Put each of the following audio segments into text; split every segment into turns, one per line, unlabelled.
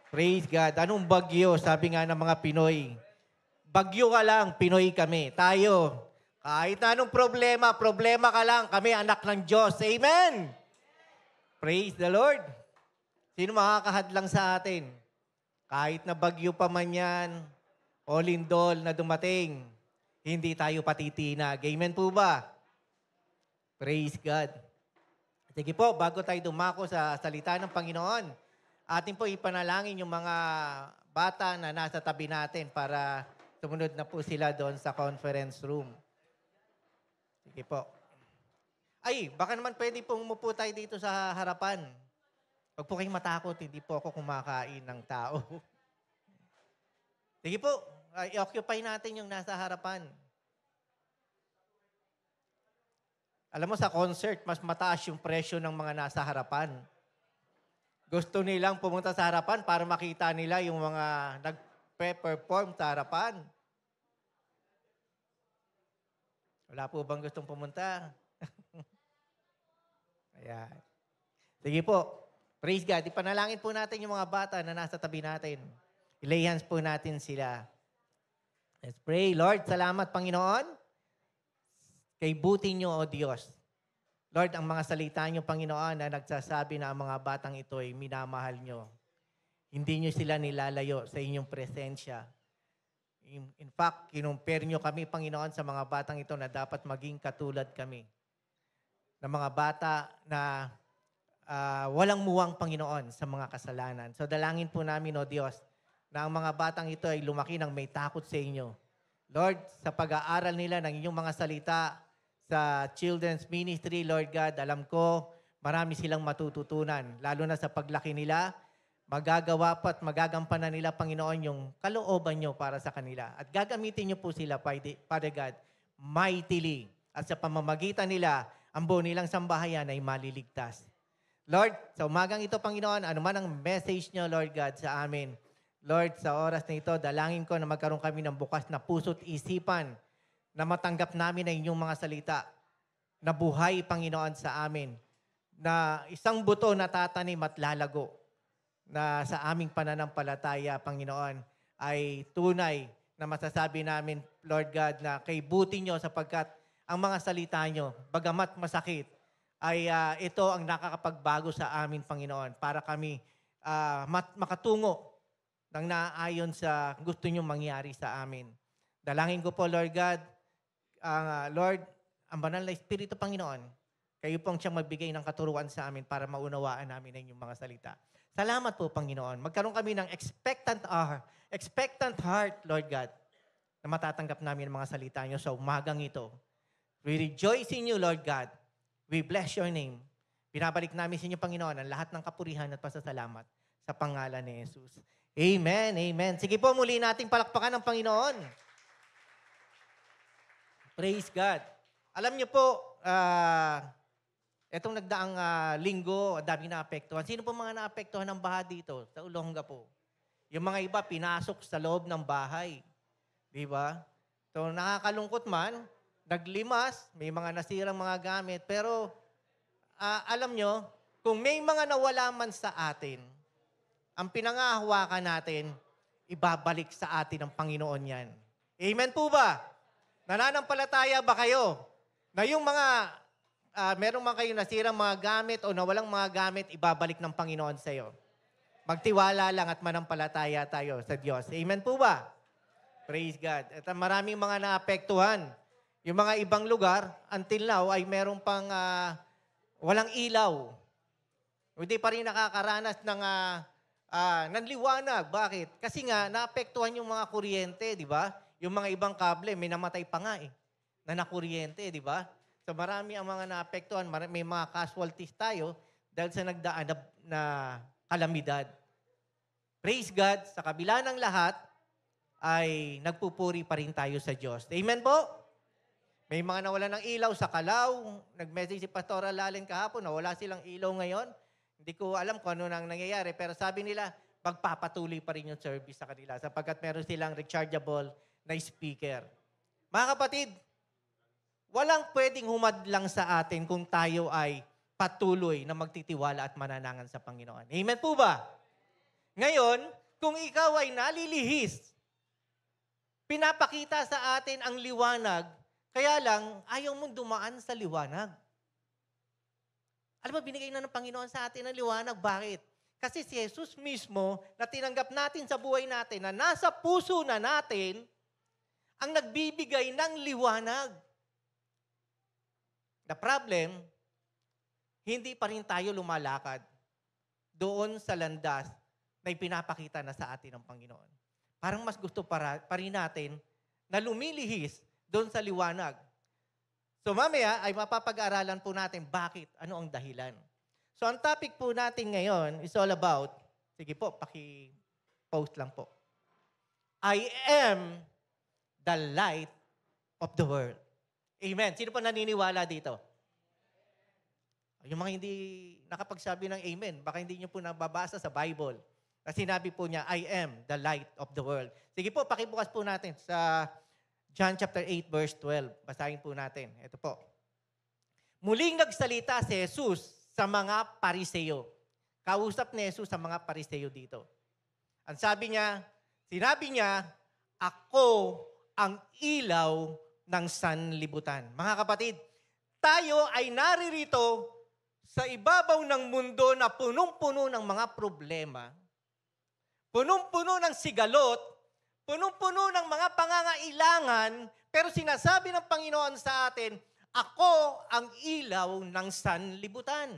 Praise God. Anong bagyo? Sabi nga ng mga Pinoy. Bagyo ka lang, Pinoy kami. Tayo, kahit anong problema, problema ka lang. Kami anak ng Diyos. Amen! Praise the Lord. Sino makakahadlang sa atin? Kahit na bagyo pa man yan, o lindol na dumating, hindi tayo patitinag. Amen po ba? Praise God. Sige po, bago tayo dumako sa salita ng Panginoon, atin po ipanalangin yung mga bata na nasa tabi natin para sumunod na po sila doon sa conference room. Sige po. Ay, baka naman pwede pong umupo tayo dito sa harapan. Huwag po kayong matakot, hindi po ako kumakain ng tao. Sige po, i-occupy natin yung nasa harapan. Alam mo, sa concert, mas mataas yung presyo ng mga nasa harapan. Gusto nilang pumunta sa harapan para makita nila yung mga nag-perform sa harapan. Wala po bang gustong pumunta? Ayan. Sige po. Praise God. Ipanalangin po natin yung mga bata na nasa tabi natin. I-lay hands po natin sila. Let's pray. Lord, salamat Panginoon. Kay buti nyo, O Diyos. Lord, ang mga salita nyo, Panginoon, na nagsasabi na ang mga batang ito ay minamahal nyo. Hindi nyo sila nilalayo sa inyong presensya. In fact, kinumpare nyo kami, Panginoon, sa mga batang ito na dapat maging katulad kami. Na mga bata na walang muwang, Panginoon, sa mga kasalanan. So dalangin po namin, O Diyos, na ang mga batang ito ay lumaki ng may takot sa inyo. Lord, sa pag-aaral nila ng inyong mga salita sa children's ministry, Lord God, alam ko marami silang matututunan. Lalo na sa paglaki nila, magagawa pa at magagampanan nila, Panginoon, yung kalooban nyo para sa kanila. At gagamitin nyo po sila, Father God, mightily. At sa pamamagitan nila, ang buo nilang sambahayan ay maliligtas. Lord, sa umagang ito, Panginoon, anuman ang message nyo, Lord God, sa amin, Lord, sa oras na ito, dalangin ko na magkaroon kami ng bukas na puso't isipan na matanggap namin ang inyong mga salita na buhay, Panginoon, sa amin, na isang buto na tatanim at lalago na sa aming pananampalataya, Panginoon, ay tunay na masasabi namin, Lord God, na kay buti nyo sapagkat ang mga salita nyo, bagamat masakit, ay ito ang nakakapagbago sa amin, Panginoon, para kami makatungo ng naayon sa gusto nyo mangyari sa amin. Dalangin ko po, Lord God, Lord, ang banal na Espiritu, Panginoon, kayo pong siyang magbigay ng katuruan sa amin para maunawaan namin ang inyong mga salita. Salamat po, Panginoon. Magkaroon kami ng expectant heart, Lord God, na matatanggap namin ang mga salita nyo sa umagang ito. We rejoice in you, Lord God. We bless your name. Binabalik namin sa inyo, Panginoon, ang lahat ng kapurihan at pasasalamat sa pangalan ni Jesus. Amen, amen. Sige po, muli nating palakpakan ng Panginoon. Praise God. Alam niyo po, itong nagdaang linggo, dami naapektuhan. Sino po mga naapektuhan ng baha dito sa Olongapo? Yung mga iba, pinasok sa loob ng bahay. Di ba? So, nakakalungkot man, naglimas, may mga nasirang mga gamit, pero alam nyo, kung may mga nawala man sa atin, ang pinangahawakan natin, ibabalik sa atin ng Panginoon yan. Amen po ba? Nananampalataya ba kayo na yung mga, merong mga kayo nasirang mga gamit o nawalang mga gamit, ibabalik ng Panginoon sa iyo? Magtiwala lang at manampalataya tayo sa Diyos. Amen po ba? Praise God. At maraming mga naapektuhan. Yung mga ibang lugar, until now, ay merong pang walang ilaw. Hindi pa rin nakakaranas ng nanliwanag. Bakit? Kasi nga, naapektuhan yung mga kuryente, di ba? Yung mga ibang kable, may namatay pa nga na nakuryente, di ba? So marami ang mga naapektuhan, may mga casualties tayo dahil sa nagdaan na kalamidad. Praise God, sa kabila ng lahat, ay nagpupuri pa rin tayo sa Diyos. Amen po? May mga nawala ng ilaw sa Calao. Nag-message si Pastor Alalen kahapon, nawala silang ilaw ngayon. Hindi ko alam kung ano nang nangyayari, pero sabi nila, magpapatuloy pa rin yung service sa kanila sapagkat meron silang rechargeable na speaker. Mga kapatid, walang pwedeng humadlang sa atin kung tayo ay patuloy na magtitiwala at mananangan sa Panginoon. Amen po ba? Ngayon, kung ikaw ay nalilihis, pinapakita sa atin ang liwanag, kaya lang ayaw mong dumaan sa liwanag. Alam mo, binigay na ng Panginoon sa atin ang liwanag. Bakit? Kasi si Jesus mismo na tinanggap natin sa buhay natin, na nasa puso na natin, ang nagbibigay ng liwanag. The problem, hindi pa rin tayo lumalakad doon sa landas na ipinapakita na sa atin ng Panginoon. Parang mas gusto pa rin natin na lumilihis doon sa liwanag. So mamaya ay mapapag-aralan po natin bakit, ano ang dahilan. So ang topic po natin ngayon is all about, sige po, paki-post lang po. I am the light of the world. Amen. Sino po naniniwala dito? Yung mga hindi nakapagsabi ng amen, baka hindi nyo po nababasa sa Bible. Na sinabi po niya, I am the light of the world. Sige po, pakibukas po natin sa John chapter 8, verse 12. Basahin po natin. Ito po. Muling nagsalita si Jesus sa mga Pariseo. Kausap ni Jesus sa mga Pariseo dito. Ang sinabi niya, ako ang ilaw ng sanlibutan. Mga kapatid, tayo ay naririto sa ibabaw ng mundo na punong-puno ng mga problema, punong-puno ng sigalot, punong-puno ng mga pangangailangan, pero sinasabi ng Panginoon sa atin, ako ang ilaw ng sanlibutan.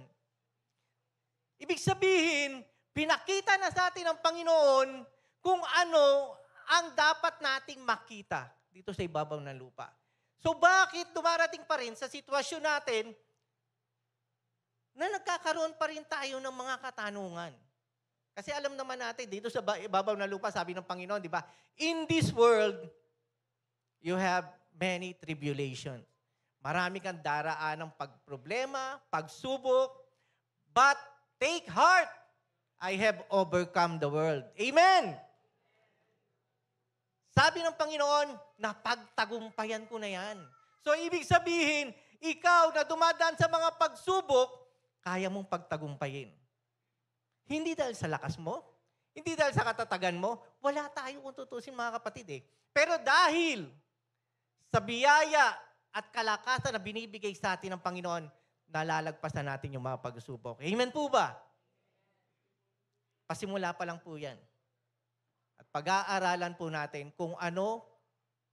Ibig sabihin, pinakita na sa atin ng Panginoon kung ano ang dapat nating makita dito sa ibabaw ng lupa. So bakit dumarating pa rin sa sitwasyon natin na nagkakaroon pa rin tayo ng mga katanungan? Kasi alam naman natin, dito sa ibabaw ng lupa, sabi ng Panginoon, di ba? In this world, you have many tribulations. Marami kang daraan ng pagproblema, pagsubok, but take heart, I have overcome the world. Amen! Sabi ng Panginoon, napagtagumpayan ko na yan. So, ibig sabihin, ikaw na dumadaan sa mga pagsubok, kaya mong pagtagumpayin. Hindi dahil sa lakas mo, hindi dahil sa katatagan mo, wala tayo kung tutusin mga kapatid eh. Pero dahil sa biyaya at kalakasan na binibigay sa atin ng Panginoon, nalalagpasan natin yung mga pagsubok. Amen po ba? Pasimula pa lang po yan. At pag-aaralan po natin kung ano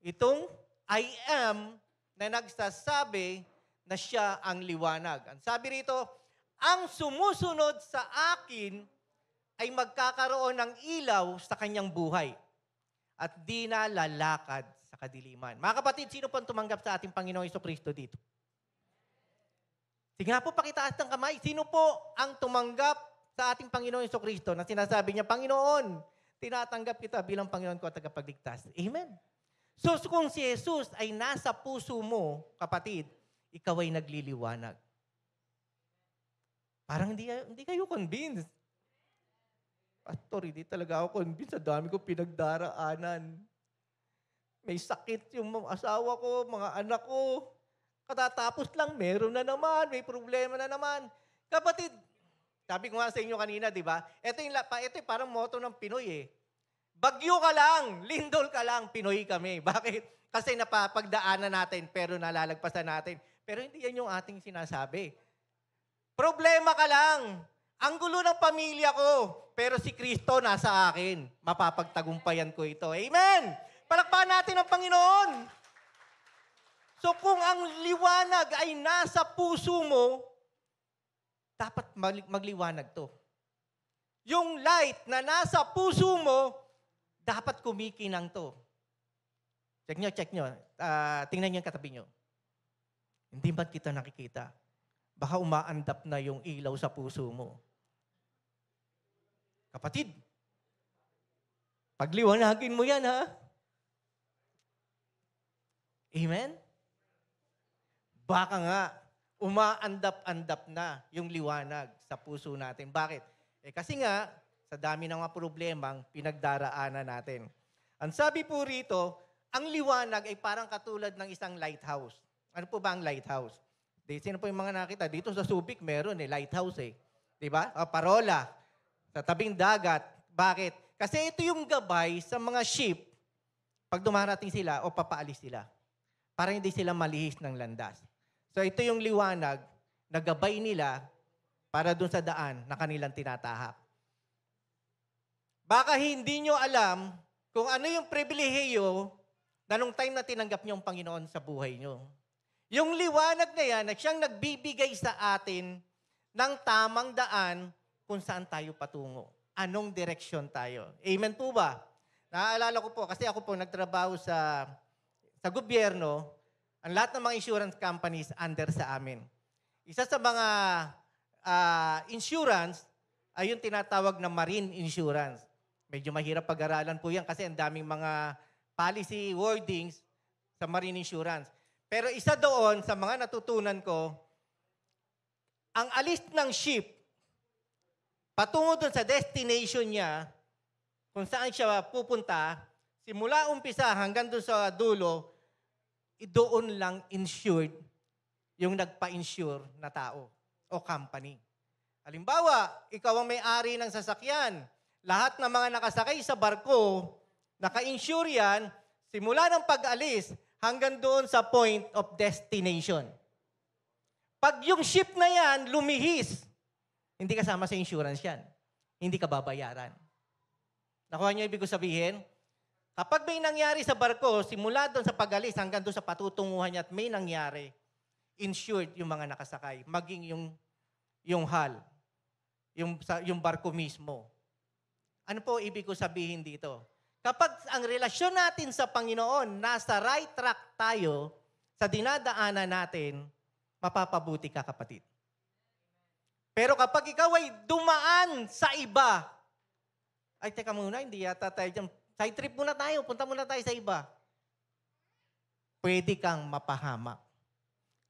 itong I am na nagsasabi na siya ang liwanag. Ang sabi rito, ang sumusunod sa akin ay magkakaroon ng ilaw sa kanyang buhay at di na lalakad sa kadiliman. Mga kapatid, sino po tumanggap sa ating Panginoong Jesucristo dito? Sige nga po, pakitaas ng kamay. Sino po ang tumanggap sa ating Panginoong Jesucristo na sinasabi niya, Panginoon, tinatanggap kita bilang Panginoon ko at tagapagligtas. Amen. So kung si Jesus ay nasa puso mo, kapatid, ikaw ay nagliliwanag. Parang hindi kayo convinced. Pastor, hindi talaga ako convinced. Sa dami ko pinagdaraanan. May sakit yung mga asawa ko, mga anak ko. Katatapos lang, meron na naman, may problema na naman. Kapatid, sabi ko nga sa inyo kanina, di ba? Ito yung parang motto ng Pinoy eh. Bagyo ka lang, lindol ka lang, Pinoy kami. Bakit? Kasi napapagdaanan natin, pero nalalagpasan natin. Pero hindi yan yung ating sinasabi. Problema ka lang. Ang gulo ng pamilya ko, pero si Kristo nasa akin. Mapapagtagumpayan ko ito. Amen! Palakpakan natin ang Panginoon. So kung ang liwanag ay nasa puso mo, dapat magliwanag to. Yung light na nasa puso mo, dapat kumikinang to. Check nyo. Tingnan nyo yung katabi nyo. Hindi ba't kita nakikita? Baka umaandap na yung ilaw sa puso mo. Kapatid, pagliwanagin mo yan, ha? Amen? Baka nga, umaandap-andap na yung liwanag sa puso natin. Bakit? Kasi nga, sa dami ng mga problemang pinagdaraanan natin. Ang sabi po rito, ang liwanag ay parang katulad ng isang lighthouse. Ano po ba ang lighthouse? Sino po yung mga nakita? Dito sa Subic, meron lighthouse eh. Diba? Parola. Sa tabing dagat, Bakit? Kasi ito yung gabay sa mga sheep pag dumarating sila o papaalis sila para hindi sila malihis ng landas. So ito yung liwanag na gabay nila para dun sa daan na kanilang tinatahak. Baka hindi nyo alam kung ano yung pribilehiyo na nung time na tinanggap nyo ang Panginoon sa buhay nyo. Yung liwanag na yan na siyang nagbibigay sa atin ng tamang daan kung saan tayo patungo. Anong direksyon tayo. Amen po ba? Naaalala ko po, kasi ako po nagtrabaho sa gobyerno, ang lahat ng mga insurance companies under sa amin. Isa sa mga insurance ay yung tinatawag na marine insurance. Medyo mahirap pag-aralan po yan kasi ang daming mga policy wordings sa marine insurance. Pero isa doon sa mga natutunan ko, ang alis ng ship patungo doon sa destination niya, kung saan siya pupunta, simula umpisa hanggang doon sa dulo, doon lang insured yung nagpa-insure na tao o company. Halimbawa, ikaw ang may-ari ng sasakyan. Lahat ng mga nakasakay sa barko, naka-insure yan, simula ng pag-alis hanggang doon sa point of destination. Pag yung ship na yan lumihis, hindi kasama sa insurance yan. Hindi ka babayaran. Nakuha niyo ibig ko sabihin? Kapag may nangyari sa barko, simula doon sa pag-alis hanggang doon sa patutunguhan niya at may nangyari, insured yung mga nakasakay, maging yung hull, yung barko mismo. Ano po ibig ko sabihin dito? Kapag ang relasyon natin sa Panginoon, nasa right track tayo, sa dinadaanan natin, mapapabuti ka, kapatid. Pero kapag ikaw ay dumaan sa iba, ay teka muna, hindi yata tayo dyan. Side trip muna tayo, punta muna tayo sa iba. Pwede kang mapahamak.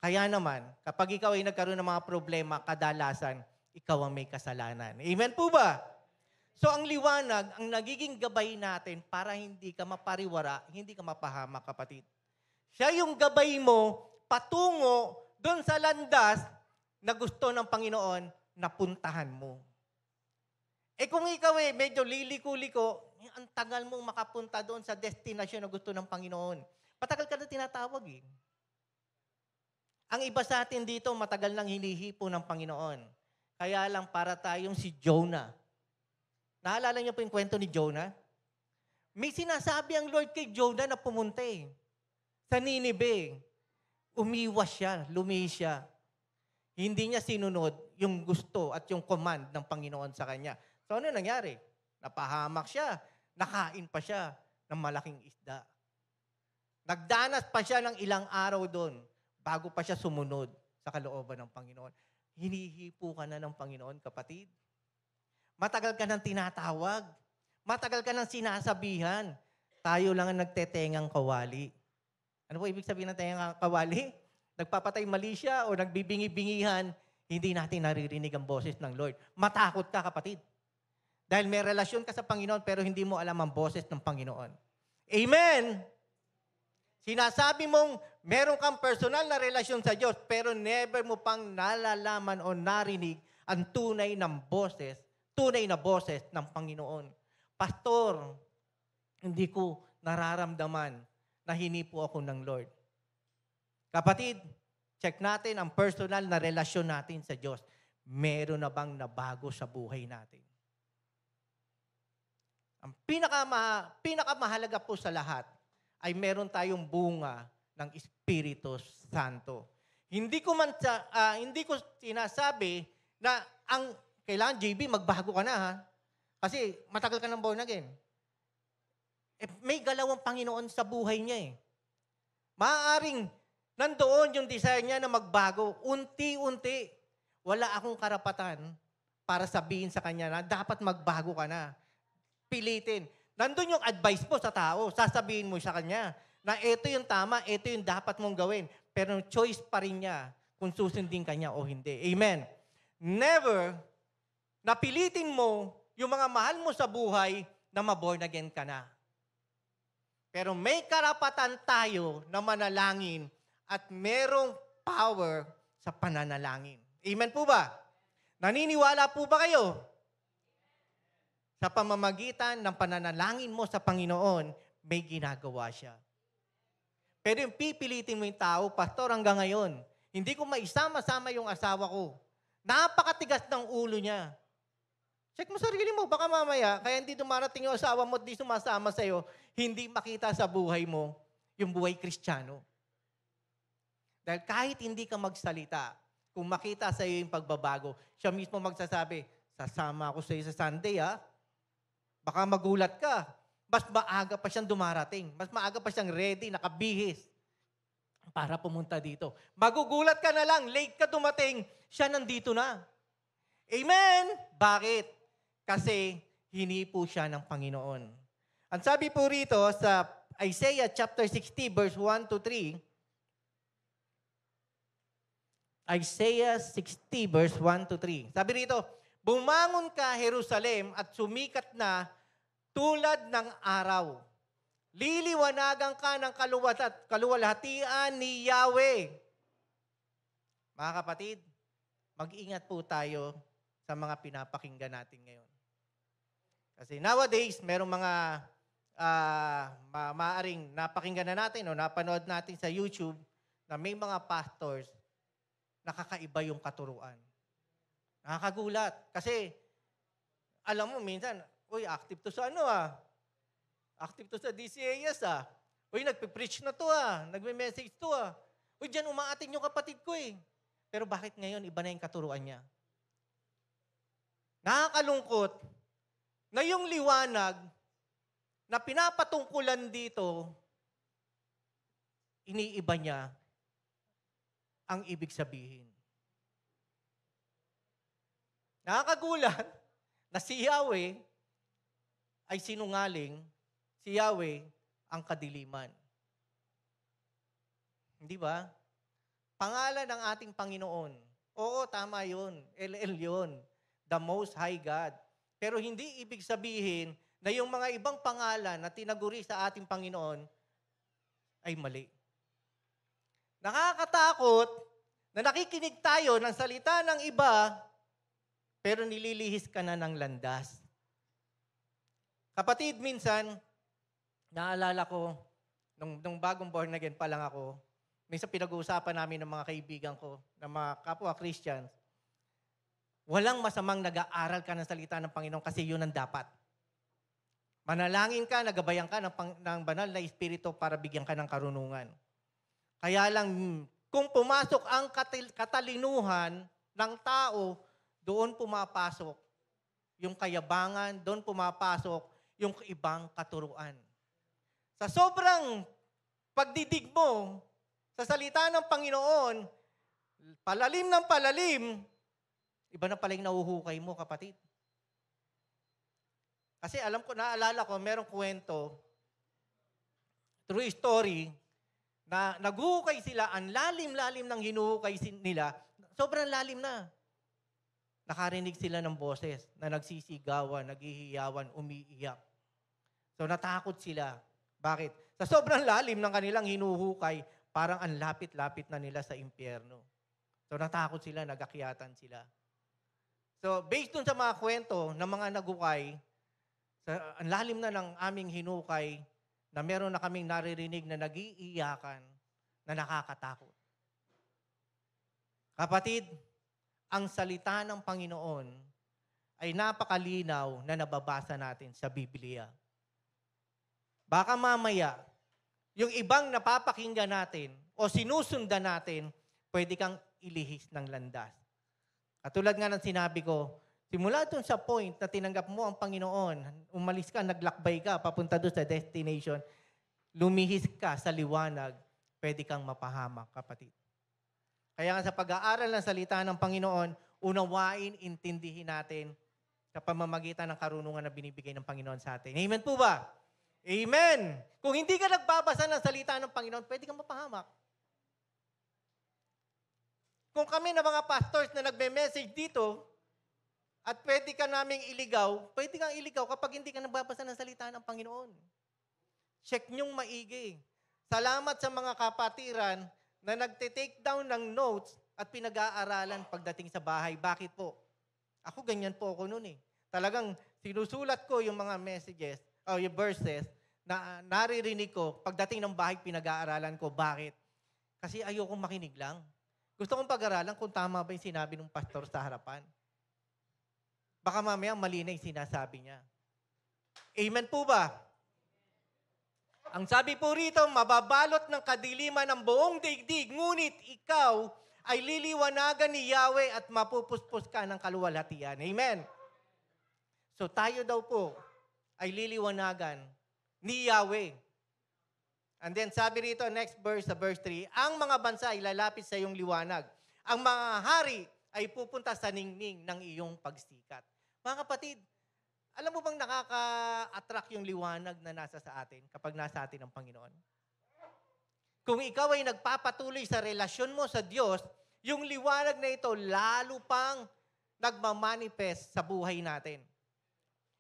Kaya naman, kapag ikaw ay nagkaroon ng mga problema, kadalasan, ikaw ang may kasalanan. Amen po ba? So ang liwanag, ang nagiging gabay natin para hindi ka mapariwara, hindi ka mapahamak, kapatid. Siya yung gabay mo patungo doon sa landas na gusto ng Panginoon na puntahan mo. Eh kung ikaw medyo liliko-liko, ang tagal mong makapunta doon sa destinasyon na gusto ng Panginoon. Matagal ka na tinatawag eh. Ang iba sa atin dito, matagal nang hinihipo ng Panginoon. Kaya lang para tayong si Jonah. Naalala niyo po yung kwento ni Jonah? May sinasabi ang Lord kay Jonah na pumunta sa Nineveh. Umiwas siya, lumihis siya. Hindi niya sinunod yung gusto at yung command ng Panginoon sa kanya. So ano nangyari? Napahamak siya. Nakain pa siya ng malaking isda. Nagdanas pa siya ng ilang araw doon bago pa siya sumunod sa kalooban ng Panginoon. Hinihipo ka na ng Panginoon, kapatid. Matagal ka nang tinatawag. Matagal ka nang sinasabihan. Tayo lang ang nagtetengang kawali. Ano po ibig sabihin ng tengang kawali? Nagpapatay mali siya o nagbibingi-bingihan, hindi natin naririnig ang boses ng Lord. Matakot ka, kapatid. Dahil may relasyon ka sa Panginoon pero hindi mo alam ang boses ng Panginoon. Amen! Sinasabi mong meron kang personal na relasyon sa Diyos pero never mo pang nalalaman o narinig ang tunay na boses ng Panginoon. Pastor, hindi ko nararamdaman na hinipo ako ng Lord. Kapatid, check natin ang personal na relasyon natin sa Diyos. Meron na bang nabago sa buhay natin? Ang pinakamahalaga po sa lahat ay meron tayong bunga ng Espiritu Santo. Hindi ko sinasabi na kailangan JB magbago ka na ha. Kasi matagal ka ng born again. May galaw ang Panginoon sa buhay niya Maaaring nandoon yung desire niya na magbago. Unti-unti. Wala akong karapatan para sabihin sa kanya na dapat magbago ka na. Pilitin. Nandun yung advice mo sa tao. Sasabihin mo sa kanya na ito yung tama, ito yung dapat mong gawin. Pero choice pa rin niya kung susundin ka niya o hindi. Amen. Never napilitin mo yung mga mahal mo sa buhay na ma-born again ka na. Pero may karapatan tayo na manalangin at merong power sa pananalangin. Amen po ba? Naniniwala po ba kayo? Sa pamamagitan ng pananalangin mo sa Panginoon, may ginagawa siya. Pero yung pipilitin mo yung tao, pastor, hanggang ngayon, hindi ko maisama-sama yung asawa ko. Napakatigas ng ulo niya. Check mo sarili mo, baka mamaya, kaya hindi dumarating yung asawa mo at di sumasama sa'yo, hindi makita sa buhay mo yung buhay Kristiyano. Dahil kahit hindi ka magsalita, kung makita sa'yo yung pagbabago, siya mismo magsasabi, sasama ako sa'yo sa Sunday, ha? Baka magulat ka. Mas maaga pa siyang dumarating. Mas maaga pa siyang ready, nakabihis para pumunta dito. Magugulat ka na lang, late ka dumating, siya nandito na. Amen? Bakit? Kasi hinipo siya ng Panginoon. Ang sabi po rito sa Isaiah chapter 60 verse 1 to 3, Isaiah 60 verse 1 to 3. Sabi rito, bumangon ka, Jerusalem, at sumikat na tulad ng araw. Liliwanagan ka ng kaluwalhatian ni Yahweh. Mga kapatid, mag-ingat po tayo sa mga pinapakinggan natin ngayon. Kasi nowadays, merong mga maaring napakinggan na natin o napanood natin sa YouTube na may mga pastors nakakaiba yung katuruan. Nakakagulat. Kasi, alam mo, minsan, uy, active to sa active to sa DCAS Uy, nagpipreach na to nagme-message to Uy, dyan umaatin yung kapatid ko Pero bakit ngayon iba na yung katuruan niya? Nakakalungkot na yung liwanag na pinapatungkulan dito, iniiba niya ang ibig sabihin. Nakakagulat na si Yahweh ay sinungaling, si Yahweh ang kadiliman. Hindi ba? Pangalan ng ating Panginoon. Oo, tama yun. El yun. The Most High God. Pero hindi ibig sabihin na yung mga ibang pangalan na tinaguri sa ating Panginoon ay mali. Nakakatakot na nakikinig tayo ng salita ng iba, pero nililihis ka na ng landas. Kapatid, minsan, naalala ko, nung bagong born again pa lang ako, minsan pinag-uusapan namin ng mga kaibigan ko, ng mga kapwa Christians, walang masamang nag-aaral ka ng salita ng Panginoon kasi yun ang dapat. Manalangin ka, nagabayan ka ng banal na Espiritu para bigyan ka ng karunungan. Kaya lang, kung pumasok ang katalinuhan ng tao, doon pumapasok yung kayabangan, doon pumapasok yung ibang katuruan. Sa sobrang pagdidig mo sa salita ng Panginoon, palalim ng palalim, iba na pala yung nahuhukay mo, kapatid. Kasi alam ko, naalala ko, merong kwento, true story, na naghuhukay sila, ang lalim-lalim ng hinuhukay nila, sobrang lalim na. Nakarinig sila ng boses na nagsisigawan, naghihiyawan, umiiyak. So natakot sila. Bakit? Sa sobrang lalim ng kanilang hinuhukay, parang ang lapit-lapit na nila sa impyerno. So natakot sila, nagakyatan sila. So based dun sa mga kwento ng mga naghukay, ang lalim na ng aming hinukay, na meron na kaming naririnig na nag-iiyakan, na nakakatakot. Kapatid, ang salita ng Panginoon ay napakalinaw na nababasa natin sa Biblia. Baka mamaya, yung ibang napapakinggan natin o sinusundan natin, pwede kang ilihis ng landas. Katulad nga ng sinabi ko, simula dun sa point na tinanggap mo ang Panginoon, umalis ka, naglakbay ka, papunta doon sa destination, lumihis ka sa liwanag, pwede kang mapahamak, kapatid. Kaya nga sa pag-aaral ng salita ng Panginoon, unawain, intindihin natin sa pamamagitan ng karunungan na binibigay ng Panginoon sa atin. Amen po ba? Amen! Kung hindi ka nagbabasa ng salita ng Panginoon, pwede kang mapahamak. Kung kami na mga pastors na nagme-message dito, at pwede ka naming iligaw, pwede kang iligaw kapag hindi ka nagbabasa ng salita ng Panginoon. Check nyong maigi. Salamat sa mga kapatiran na nagte-take down ng notes at pinag-aaralan pagdating sa bahay. Bakit po? Ako ganyan po ako noon Talagang sinusulat ko yung mga messages, o yung verses, na naririnig ko, pagdating ng bahay, pinag-aaralan ko. Bakit? Kasi ayokong makinig lang. Gusto kong pag-aralan kung tama ba yung sinabi ng pastor sa harapan. Baka mamaya mali na yung sinasabi niya. Amen po ba? Ang sabi po rito, mababalot ng kadiliman ng buong daigdig, ngunit ikaw ay liliwanagan ni Yahweh at mapupuspos ka ng kaluwalhatian. Amen. So tayo daw po ay liliwanagan ni Yahweh. And then sabi rito, next verse, sa verse 3, ang mga bansa ay lalapit sa iyong liwanag. Ang mga hari ay pupunta sa ningning ng iyong pagsikat. Mga kapatid, alam mo bang nakaka-attract yung liwanag na nasa sa atin kapag nasa atin ang Panginoon? Kung ikaw ay nagpapatuloy sa relasyon mo sa Diyos, yung liwanag na ito lalo pang nagmamanifest sa buhay natin.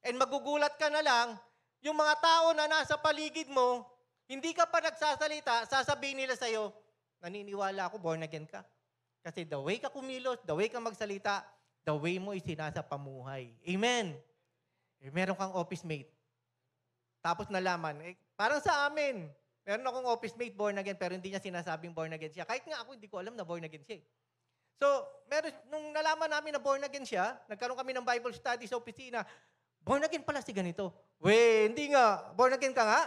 And magugulat ka na lang, yung mga tao na nasa paligid mo, hindi ka pa nagsasalita, sasabihin nila sa'yo, naniniwala ako, born again ka. Kasi the way ka kumilos, the way ka magsalita, the way mo isinasa pamuhay. Amen. Meron kang office mate. Tapos nalaman, parang sa amin, meron akong office mate born again, pero hindi niya sinasabing born again siya. Kahit nga ako, hindi ko alam na born again siya. So, nung nalaman namin na born again siya, nagkaroon kami ng Bible study sa opisina, born again pala si ganito. Hindi nga. Born again ka nga?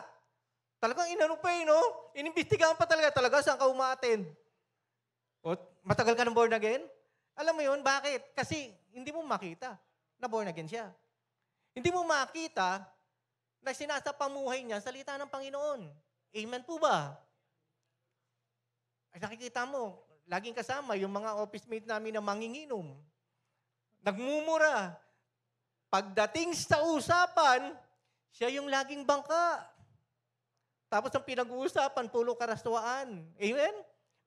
Talagang inano pa no? Inimbestigahan pa talaga saan ka umattend. O, matagal ka ng born again? Alam mo yun, bakit? Kasi hindi mo makita na born again siya. Hindi mo makita na sinasapamuhay niya salita ng Panginoon. Amen po ba? Ay nakikita mo, laging kasama yung mga office mate namin na manginginom. Nagmumura. Pagdating sa usapan, siya yung laging bangka. Tapos ang pinag-uusapan, puro karaswaan. Amen?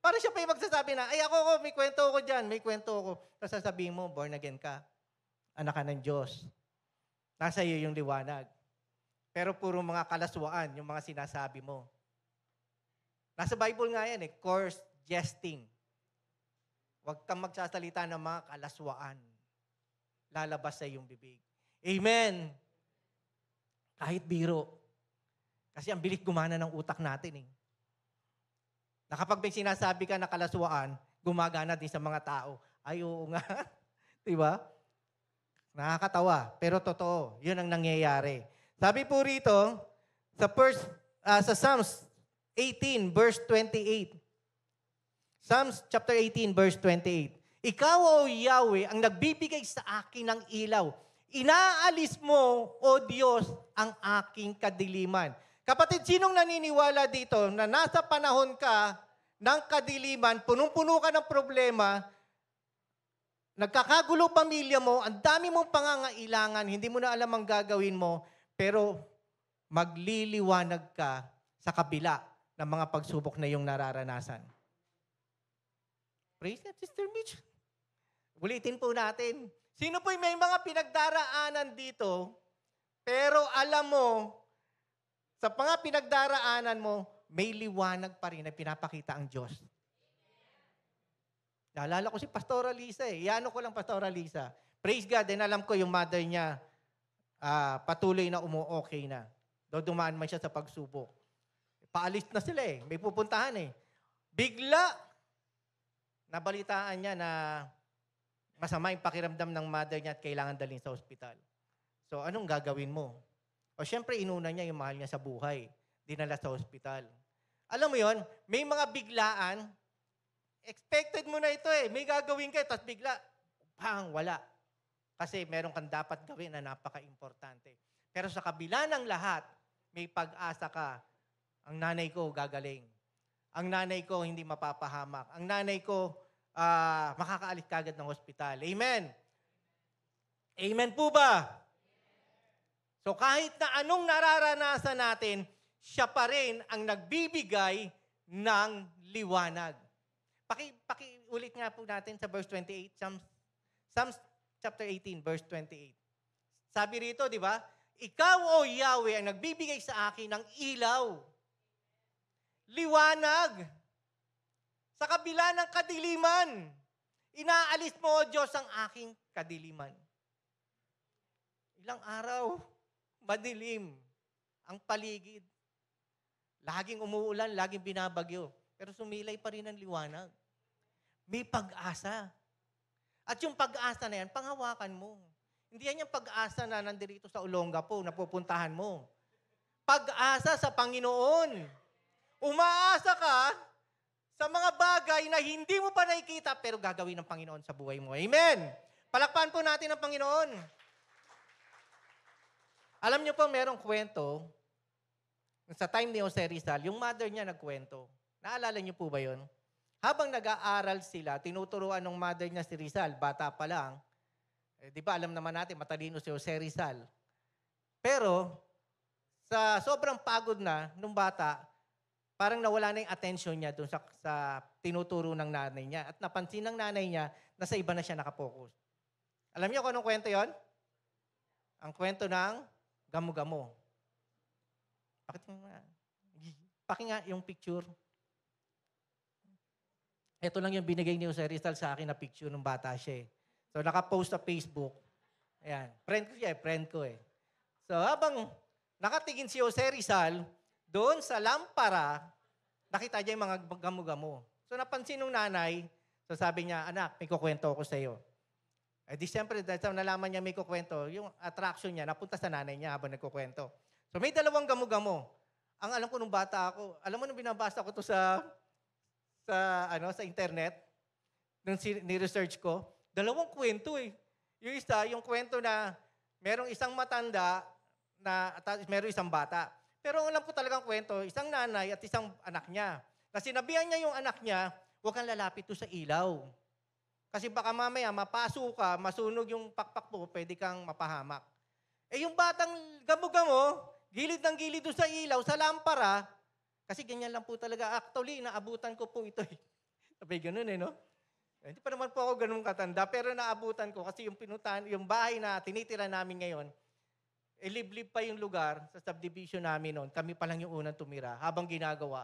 Para siya pa yung magsasabi na, ako, may kwento ako dyan, may kwento ako. Tapos sasabihin mo, born again ka. Anak ka ng Diyos. Nasa iyo yung liwanag. Pero puro mga kalaswaan, yung mga sinasabi mo. Nasa Bible nga yan coarse jesting. Huwag kang magsasalita ng mga kalaswaan. Lalabas sa iyong bibig. Amen. Kahit biro. Kasi ang bilis gumana ng utak natin Na kapag may sinasabi ka na kalaswaan, gumagana din sa mga tao. Ay, oo nga. Diba? Nakakatawa. Pero totoo. Yun ang nangyayari. Sabi po rito, sa Psalms 18, verse 28. Psalms chapter 18, verse 28. Ikaw, O Yahweh, ang nagbibigay sa akin ng ilaw. Inaalis mo, O Diyos, ang aking kadiliman. Kapatid, sinong naniniwala dito na nasa panahon ka ng kadiliman, punong-puno ka ng problema, nagkakagulo pamilya mo, ang dami mong pangangailangan, hindi mo na alam ang gagawin mo, pero magliliwanag ka sa kabila ng mga pagsubok na iyong nararanasan. Praise God, Sister Mitch. Ulitin po natin. Sino po may mga pinagdaraanan dito, pero alam mo, sa mga pinagdaraanan mo, may liwanag pa rin na pinapakita ang Diyos. Naalala ko si Pastora Lisa Iano ko lang Pastora Lisa. Praise God, and alam ko yung mother niya patuloy na umu-okay na. Dumaan man siya sa pagsubok. Paalis na sila May pupuntahan Bigla, nabalitaan niya na masama yung pakiramdam ng mother niya at kailangan dalhin sa ospital. So, anong gagawin mo? O syempre, inuna niya yung mahal niya sa buhay. Dinala sa ospital. Alam mo yon, may mga biglaan. Expected mo na ito May gagawin ka, tapos bigla, wala. Kasi meron kang dapat gawin na napaka-importante. Pero sa kabila ng lahat, may pag-asa ka. Ang nanay ko gagaling. Ang nanay ko hindi mapapahamak. Ang nanay ko makakaalis kagad ng ospital. Amen? Amen po ba? So kahit na anong nararanasan natin, siya pa rin ang nagbibigay ng liwanag. Ulit nga po natin sa verse 28, Psalms chapter 18, verse 28. Sabi rito, di ba? Ikaw, O Yahweh, ang nagbibigay sa akin ng ilaw. Liwanag. Sa kabila ng kadiliman. Inaalis mo, O Diyos, ang aking kadiliman. Ilang araw, madilim ang paligid. Laging umuulan, laging binabagyo. Pero sumilay pa rin ang liwanag. May pag-asa. At yung pag-asa na yan, panghawakan mo. Hindi yan yung pag-asa na nandirito sa Olongapo, na pupuntahan mo. Pag-asa sa Panginoon. Umaasa ka sa mga bagay na hindi mo pa nakikita, pero gagawin ng Panginoon sa buhay mo. Amen! Palakpan po natin ang Panginoon. Alam niyo po, merong kwento, sa time ni Jose Rizal, yung mother niya nagkwento. Naalala niyo po ba yun? Habang nag-aaral sila, tinuturuan ng mother niya si Rizal, bata pa lang. Di ba, alam naman natin, matalino si Jose Rizal. Pero, sa sobrang pagod na nung bata, parang nawala na yung attention niya doon sa tinuturo ng nanay niya. At napansin ng nanay niya na sa iba na siya nakapokus. Alam niyo kung anong kwento yon? Ang kwento ng gamo-gamo. Pakinggan yung picture. Ito lang yung binigay ni Jose Rizal sa akin na picture ng bata siya eh. So, nakapost sa Facebook. Ayan. Friend ko eh. So, habang nakatingin si Jose Rizal, doon sa lampara, nakita niya yung mga gamo-gamo. So, napansin ng nanay, so sabi niya, anak, may kukwento ako sa iyo. Eh di siyempre, dahil sa nalaman niya may kukwento, yung attraction niya, napunta sa nanay niya habang nagkukwento. So, may dalawang gamo-gamo. Ang alam ko nung bata ako, alam mo nung binabasa ko to sa internet, nung ni-research ko, dalawang kwento eh. Yung isa, yung kwento na merong isang matanda na merong isang bata. Pero alam ko talagang kwento, isang nanay at isang anak niya. Na sinabihan niya yung anak niya, huwag kang lalapit to sa ilaw. Kasi baka mamaya mapaso ka, masunog yung pakpak mo, pwede kang mapahamak. Eh yung batang gamo-gamo, gilid ng gilid doon sa ilaw, sa lampara, kasi ganyan lang po talaga. Actually, naabutan ko po ito eh. Sabi ganun eh, no? Hindi pa naman po ako ganun katanda, pero naabutan ko kasi yung bahay na tinitira namin ngayon, liblib pa yung lugar sa subdivision namin noon. Kami pa lang yung unang tumira habang ginagawa.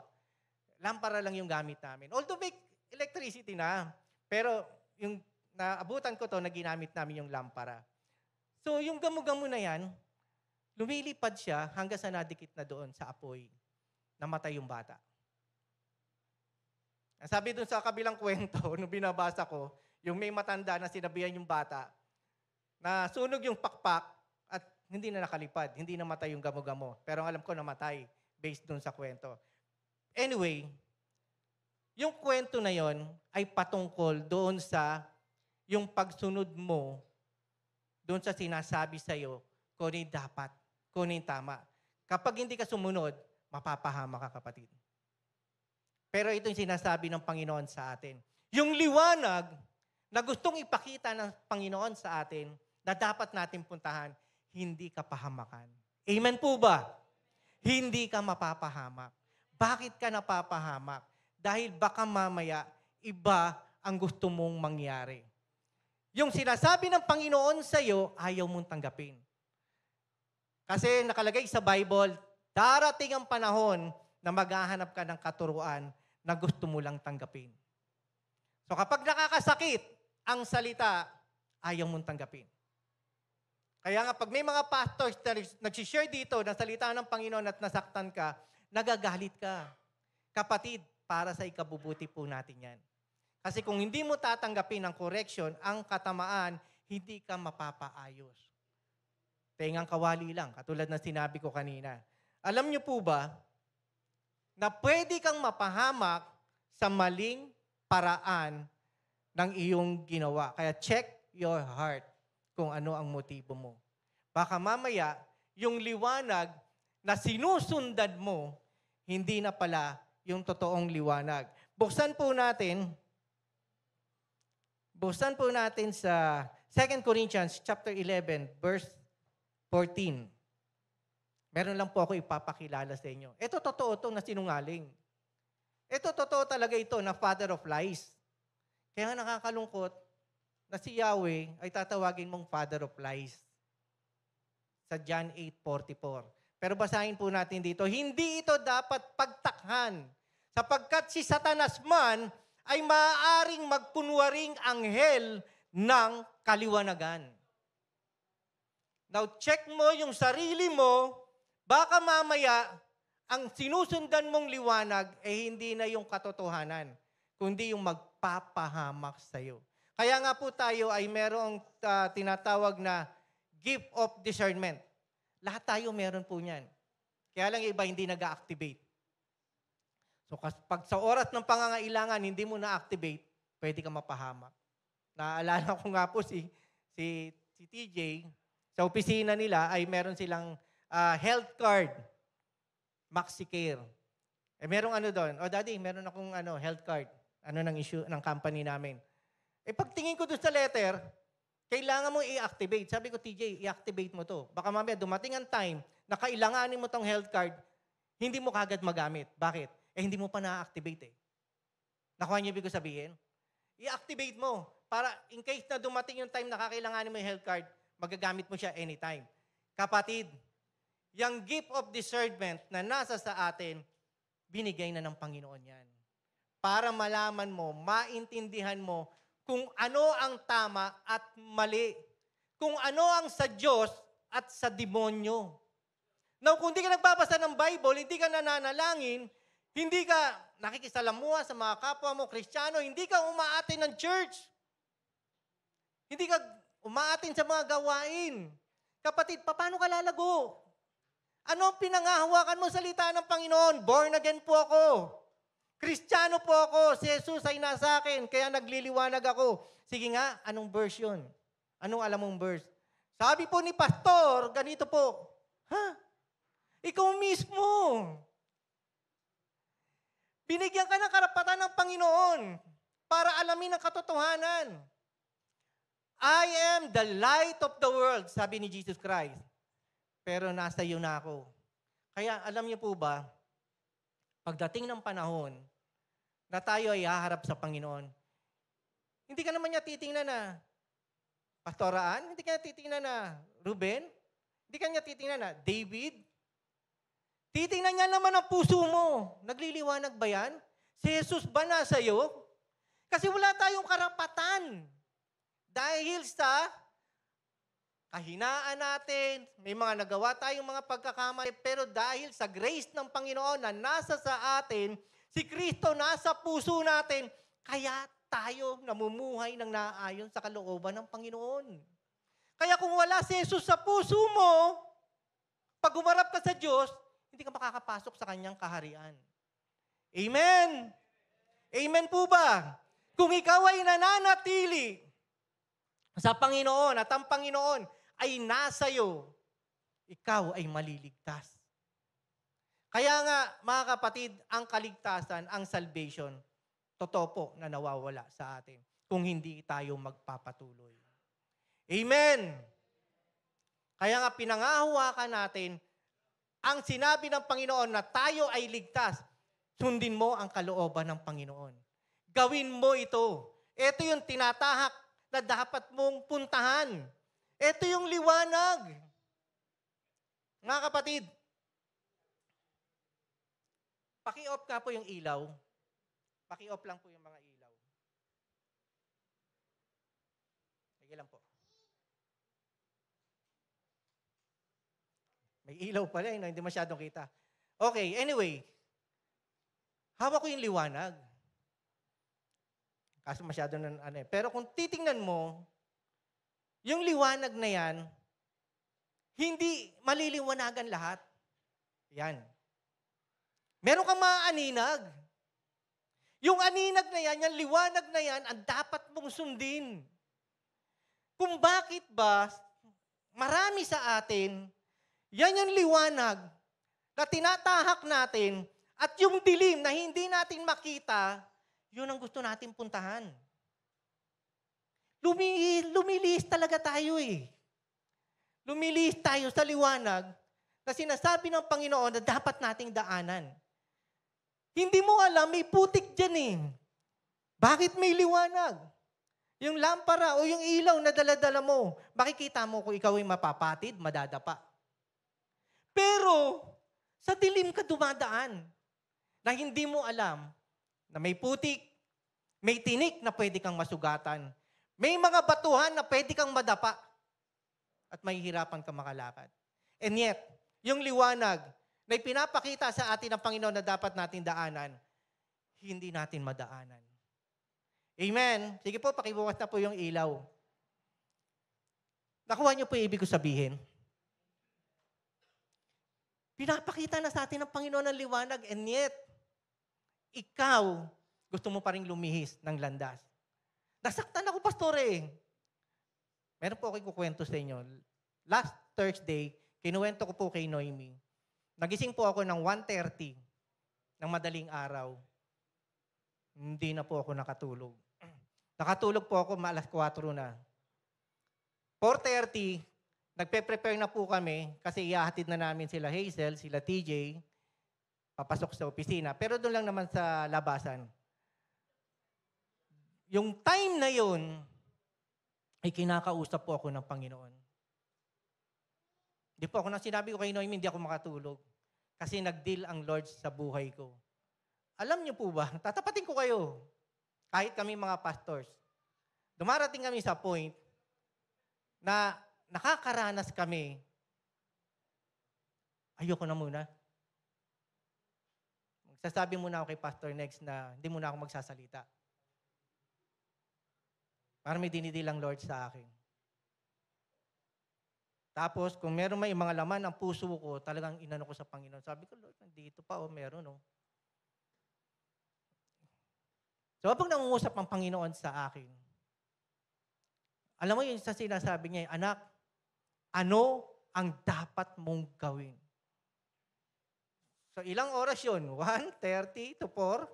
Lampara lang yung gamit namin. Although may electricity na, pero yung naabutan ko to na ginamit namin yung lampara. So yung gamo-gamo na yan, lumilipad siya hanggang sa nadikit na doon sa apoy. Namatay yung bata. Sabi doon sa kabilang kwento, nung binabasa ko, yung may matanda na sinabihan yung bata, na sunog yung pakpak at hindi na nakalipad, hindi namatay yung gamo-gamo. Pero alam ko namatay based doon sa kwento. Anyway, yung kwento na yon ay patungkol doon sa yung pagsunod mo doon sa sinasabi sa'yo kung ano dapat, kung ano tama. Kapag hindi ka sumunod, mapapahama ka, kapatid. Pero ito yung sinasabi ng Panginoon sa atin. Yung liwanag na gustong ipakita ng Panginoon sa atin na dapat natin puntahan, hindi ka pahamakan. Amen po ba? Hindi ka mapapahamak. Bakit ka napapahamak? Dahil baka mamaya, iba ang gusto mong mangyari. Yung sinasabi ng Panginoon sa iyo, ayaw mong tanggapin. Kasi nakalagay sa Bible, darating ang panahon na maghahanap ka ng katuruan na gusto mo lang tanggapin. So kapag nakakasakit ang salita, ayaw mong tanggapin. Kaya nga pag may mga pastors na nag-share dito ng salita ng Panginoon at nasaktan ka, nagagalit ka. Kapatid, para sa ikabubuti po natin yan. Kasi kung hindi mo tatanggapin ang correction, ang katamaan, hindi ka mapapaayos. Tengang kawali lang, katulad na sinabi ko kanina. Alam niyo po ba, na pwede kang mapahamak sa maling paraan ng iyong ginawa. Kaya check your heart kung ano ang motibo mo. Baka mamaya, yung liwanag na sinusundan mo, hindi na pala yung totoong liwanag. Buksan po natin sa 2 Corinthians chapter 11, verse 14. Meron lang po ako ipapakilala sa inyo. Ito totoo ito na sinungaling. Ito totoo talaga ito na father of lies. Kaya nakakalungkot na si Yahweh ay tatawagin mong father of lies. Sa John 8:44. Pero basahin po natin dito, hindi ito dapat pagtakhan sapagkat si Satanas man ay maaaring magkunwaring anghel ng kaliwanagan. Now, check mo yung sarili mo, baka mamaya, ang sinusundan mong liwanag hindi na yung katotohanan, kundi yung magpapahamak sa'yo. Kaya nga po tayo ay merong tinatawag na gift of discernment. Lahat tayo meron po niyan. Kaya lang iba hindi nag-activate. So pag sa oras ng pangangailangan, hindi mo na-activate, pwede ka mapahamak. Naalala ko nga po si TJ, sa opisina nila ay meron silang health card, MaxiCare. Merong doon, daddy, meron akong health card. Ng issue ng company namin. Pagtingin ko doon sa letter, kailangan mo i-activate. Sabi ko, TJ, i-activate mo to. Baka mamaya dumating ang time na kailanganin mo tong health card, hindi mo kagad magamit. Bakit? Hindi mo pa na-activate Nakuha niyo ibig ko sabihin? I-activate mo para in case na dumating yung time na kakailanganin mo yung health card, magagamit mo siya anytime. Kapatid, yung gift of discernment na nasa sa atin, binigay na ng Panginoon yan. Para malaman mo, maintindihan mo kung ano ang tama at mali. Kung ano ang sa Diyos at sa demonyo. Now, kung hindi ka nagbabasa ng Bible, hindi ka nananalangin, hindi ka nakikisalamuha sa mga kapwa mo, Kristiyano, hindi ka umaatin ng church. Hindi ka umaatin sa mga gawain. Kapatid, paano ka lalago? Ano ang pinangahawakan mo sa salita ng Panginoon? Born again po ako. Kristiyano po ako. Si Jesus ay nasa akin, kaya nagliliwanag ako. Sige nga, anong verse yun? Anong alam mong verse? Sabi po ni Pastor, ganito po. Ikaw mismo. Binigyan ka ng karapatan ng Panginoon para alamin ang katotohanan. I am the light of the world, sabi ni Jesus Christ. Pero nasa iyo na ako. Kaya alam niyo po ba, pagdating ng panahon na tayo ay haharap sa Panginoon, hindi ka naman niya titingnan na Pastoraan, hindi ka niya titingnan na Ruben, hindi ka niya titingnan na David. Titingnan niya naman ang puso mo. Nagliliwanag ba yan? Si Jesus ba nasa iyo? Kasi wala tayong karapatan. Dahil sa kahinaan natin, may mga nagawa tayong mga pagkakamali, pero dahil sa grace ng Panginoon na nasa sa atin, si Kristo nasa puso natin, kaya tayo namumuhay ng naayon sa kalooban ng Panginoon. Kaya kung wala si Jesus sa puso mo, pag umarap ka sa Diyos, hindi ka makakapasok sa kanyang kaharian. Amen? Amen po ba? Kung ikaw ay nananatili sa Panginoon at ang Panginoon ay nasa iyo, ikaw ay maliligtas. Kaya nga, mga kapatid, ang kaligtasan, ang salvation, totoo po na nawawala sa atin kung hindi tayo magpapatuloy. Amen! Kaya nga, pinangahawakan natin ang sinabi ng Panginoon na tayo ay ligtas. Sundin mo ang kalooban ng Panginoon. Gawin mo ito. Ito yung tinatahak na dapat mong puntahan. Ito yung liwanag. Mga kapatid, paki-off nga po yung ilaw. Paki-off lang po yung mga ilaw. Sige lang po. May ilaw pala, no? Hindi masyadong kita. Okay, anyway. Hawak ko yung liwanag. Kaso masyado na Pero kung titingnan mo, yung liwanag na yan, hindi maliliwanagan lahat. Yan. Meron kang mga aninag. Yung aninag na yan, yung liwanag na yan, ang dapat mong sundin. Kung bakit ba, marami sa atin, yan yung liwanag na tinatahak natin at yung dilim na hindi natin makita, yun ang gusto natin puntahan. Lumilihis talaga tayo Lumilihis tayo sa liwanag na sinasabi ng Panginoon na dapat nating daanan. Hindi mo alam, may putik dyan Bakit may liwanag? Yung lampara o yung ilaw na dala-dala mo, makikita mo kung ikaw ay mapapatid, madadapa. Pero, sa dilim ka dumadaan na hindi mo alam na may putik, may tinik na pwede kang masugatan, may mga batuhan na pwede kang madapa. at mahihirapan ka makalakad. And yet, yung liwanag na ipinapakita sa atin ng Panginoon na dapat natin daanan, hindi natin madaanan. Amen? Sige po, pakibukas na po yung ilaw. Nakuha niyo po yung ibig ko sabihin? Pinapakita na sa atin ng Panginoon ng liwanag, and yet, ikaw, gusto mo pa rin lumihis ng landas. Nasaktan ako, pastor eh. Meron po ako kukwento sa inyo. Last Thursday, kinuwento ko po kay Noemi. Nagising po ako ng 1:30 ng madaling araw. Hindi na po ako nakatulog. Nakatulog po ako alas 4 na. 4:30, nagpe-prepare na po kami kasi ihahatid na namin sila Hazel, sila TJ, papasok sa opisina. Pero doon lang naman sa labasan. Yung time na yun, ay kinakausap po ako ng Panginoon. Di po ako nang sinabi ko kay Noemi, hindi ako makatulog. Kasi nag-deal ang Lord sa buhay ko. Alam niyo po ba, tatapatin ko kayo, kahit kami mga pastors, dumarating kami sa point na nakakaranas kami, ayoko na muna. Magsasabi muna ako kay Pastor Next na hindi muna ako magsasalita. Para may dinidil ang Lord sa akin. Tapos, kung meron may mga laman ang puso ko, talagang inano ko sa Panginoon. Sabi ko, Lord, nandito pa, meron, So, habang nangungusap ang Panginoon sa akin, alam mo yun sa sinasabi niya, anak, ano ang dapat mong gawin? So, ilang oras yun? 1:30 to 4?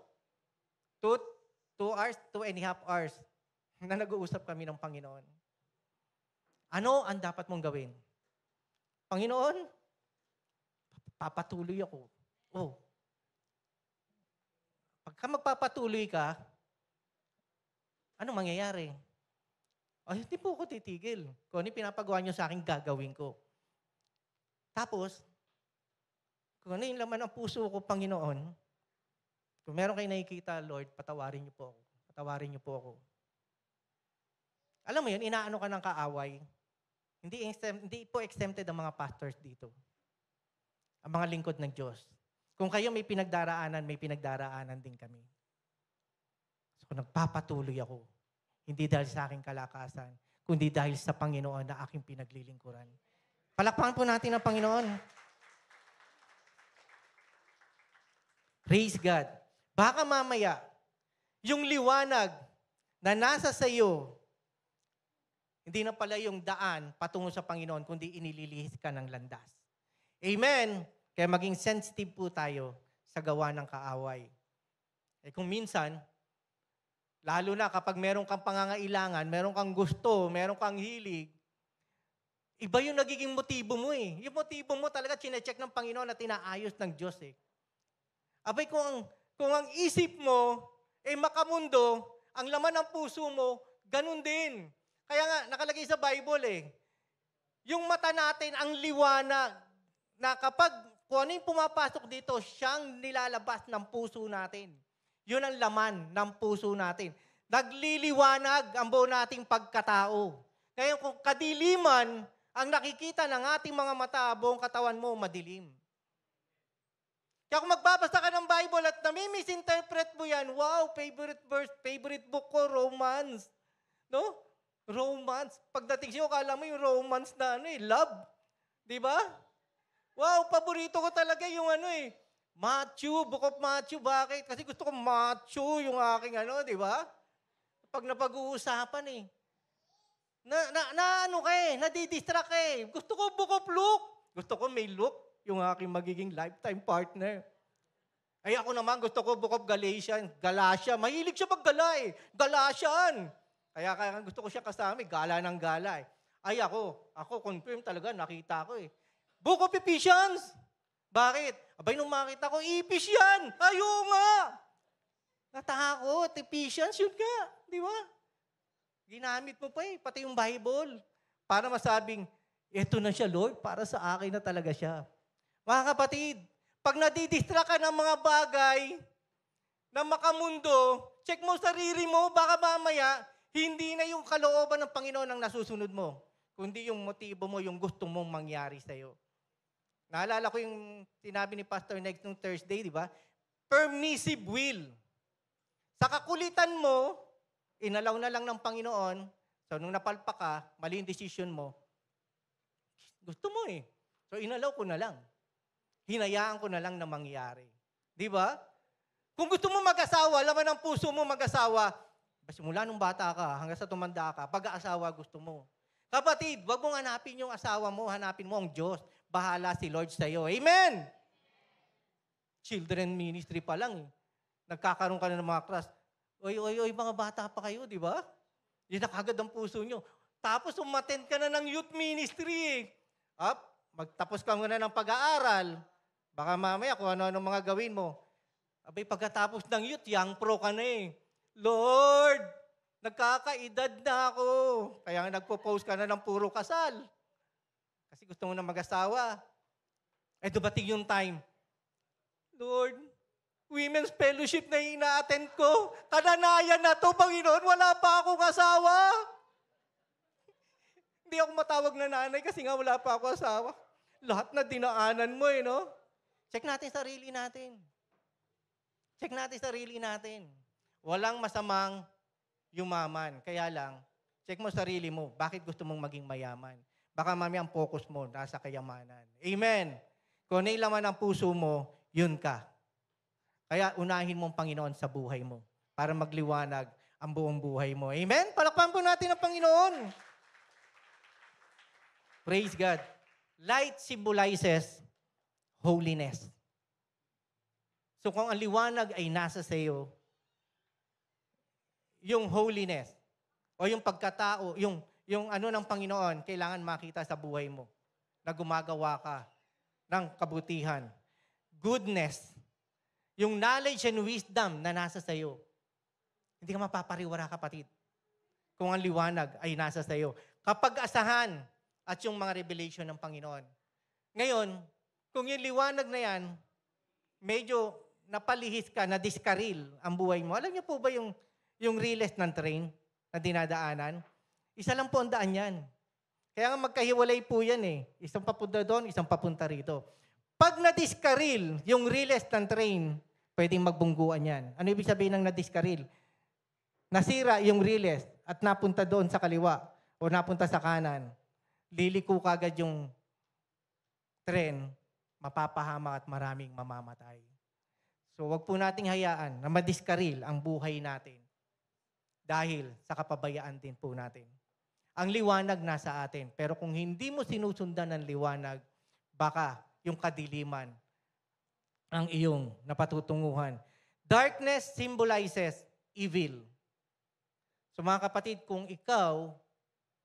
2 hours, 2.5 hours na nag-uusap kami ng Panginoon. Ano ang dapat mong gawin? Panginoon, papatuloy ako. Pagka magpapatuloy ka, ano mangyayari? Hindi po ako titigil. Kung ano pinapagawa niyo sa akin, gagawin ko. Tapos, kung ano yung laman ng puso ko, Panginoon, kung meron kayo nakikita, Lord, patawarin niyo po ako. Patawarin niyo po ako. Alam mo yun, inaano ka ng kaaway. Hindi po exempted ang mga pastors dito. Ang mga lingkod ng Diyos. Kung kayo may pinagdaraanan din kami. So, nagpapatuloy ako. Hindi dahil sa aking kalakasan, kundi dahil sa Panginoon na aking pinaglilingkuran. Palakpakan po natin ang Panginoon. Praise God. Baka mamaya, yung liwanag na nasa sayo, hindi na pala yung daan patungo sa Panginoon, kundi inililihis ka ng landas. Amen? Kaya maging sensitive po tayo sa gawa ng kaaway. Kung minsan, lalo na kapag meron kang pangangailangan, meron kang gusto, meron kang hilig, iba yung nagiging motibo mo eh. Yung motibo mo talaga chinecheck ng Panginoon at inaayos ng Diyos eh. Abay, kung ang isip mo makamundo, ang laman ng puso mo, ganun din. Kaya nga, nakalagay sa Bible yung mata natin ang liwanag na kapag kung ano yung pumapasok dito, siyang nilalabas ng puso natin. Yun ang laman ng puso natin. Nagliliwanag ang buo nating pagkatao. Kaya kung kadiliman ang nakikita ng ating mga mata, buong katawan mo madilim. Kaya kung magbabasa ka ng Bible at nami-misinterpret mo yan, wow, favorite verse, favorite book ko, Romans. No? Romance. Pagdating siya, akala mo yung romance na love. Di ba? Wow, paborito ko talaga yung Matthew, Book of Matthew. Bakit? Kasi gusto ko macho yung aking di ba? Pag napag-uusapan nadidistract Gusto ko Book of Luke. Gusto ko may Luke, yung aking magiging lifetime partner. Ay ako naman, gusto ko Book of Galatians. Galatia. Mahilig siya maggala Galatian. Kaya gusto ko siya kasama, gala ng gala Ay ako confirm talaga, nakita ko Book of Ephesians. Bakit? Abay, nung makita ko, Ephesians. Ayaw nga. Natakot, Ephesians, yun nga. Di ba? Ginamit mo pa pati yung Bible. Para masabing, eto na siya, Lord, para sa akin na talaga siya. Mga kapatid, pag nadidistract ka ng mga bagay na makamundo, check mo sarili mo, baka mamaya, hindi na yung kalooban ng Panginoon ang nasusunod mo, kundi yung motibo mo, yung gusto mong mangyari sa'yo. Naalala ko yung sinabi ni Pastor next nung Thursday, di ba? Permissive will. Sa kakulitan mo, inalaw na lang ng Panginoon, so nung napalpa ka, mali yung decision mo, gusto mo eh. So inalaw ko na lang. Hinayaan ko na lang na mangyari. Di ba? Kung gusto mo mag-asawa, laman ng puso mo mag-asawa, simula nung bata ka, hanggang sa tumanda ka, pag-aasawa gusto mo. Kapatid, wag mong hanapin yung asawa mo, hanapin mo ang Diyos. Bahala si Lord sa iyo. Amen! Children ministry pa lang. Nagkakaroon ka na ng mga class. Oy, mga bata pa kayo, di ba? Yun na kagad ang puso nyo. Tapos umattend ka na ng youth ministry. Magtapos ka muna ng pag-aaral. Baka mamaya kung ano-ano mga gawin mo. Abay, pagkatapos ng youth, young pro ka na eh. Lord, nagkakaedad na ako. Kaya nagpo-post ka na ng puro kasal. Kasi gusto mo na mag-asawa. Dumating yung time. Lord, women's fellowship na ina-attend ko. Kananayan na to, Panginoon, wala pa akong asawa. Hindi ako matawag na nanay kasi nga wala pa ako asawa. Lahat na dinaanan mo eh, no? Check natin sarili natin. Check natin sarili natin. Walang masamang yumaman. Kaya lang, check mo sarili mo. Bakit gusto mong maging mayaman? Baka mamaya ang focus mo nasa kayamanan. Amen. Kung ano yung laman ng puso mo, yun ka. Kaya unahin mo ang Panginoon sa buhay mo para magliwanag ang buong buhay mo. Amen? Palakpan po natin ang Panginoon. Praise God. Light symbolizes holiness. So kung ang liwanag ay nasa sa iyo, yung holiness o yung pagkatao, yung ano ng Panginoon, kailangan makita sa buhay mo na gumagawa ka ng kabutihan. Goodness, yung knowledge and wisdom na nasa sa iyo. Hindi ka mapapariwara, kapatid, kung ang liwanag ay nasa sa iyo. Kapag asahan at yung mga revelation ng Panginoon. Ngayon, kung yung liwanag na yan, medyo napalihis ka, na-discarril ang buhay mo. Alam niyo po ba yung relays ng train na dinadaanan? Isa lang po ang daan yan. Kaya nga magkahiwalay po yan eh. Isang papunta doon, isang papunta rito. Pag na-discarril yung relays ng train, pwedeng magbungguan yan. Ano ibig sabihin ng na-discarril? Nasira yung relays at napunta doon sa kaliwa o napunta sa kanan. Liliko kagad yung tren, mapapahamak at maraming mamamatay. So wag po nating hayaan na madiskaril ang buhay natin dahil sa kapabayaan din po natin. Ang liwanag nasa atin, pero kung hindi mo sinusundan ng liwanag, baka yung kadiliman ang iyong napatutunguhan. Darkness symbolizes evil. So mga kapatid, kung ikaw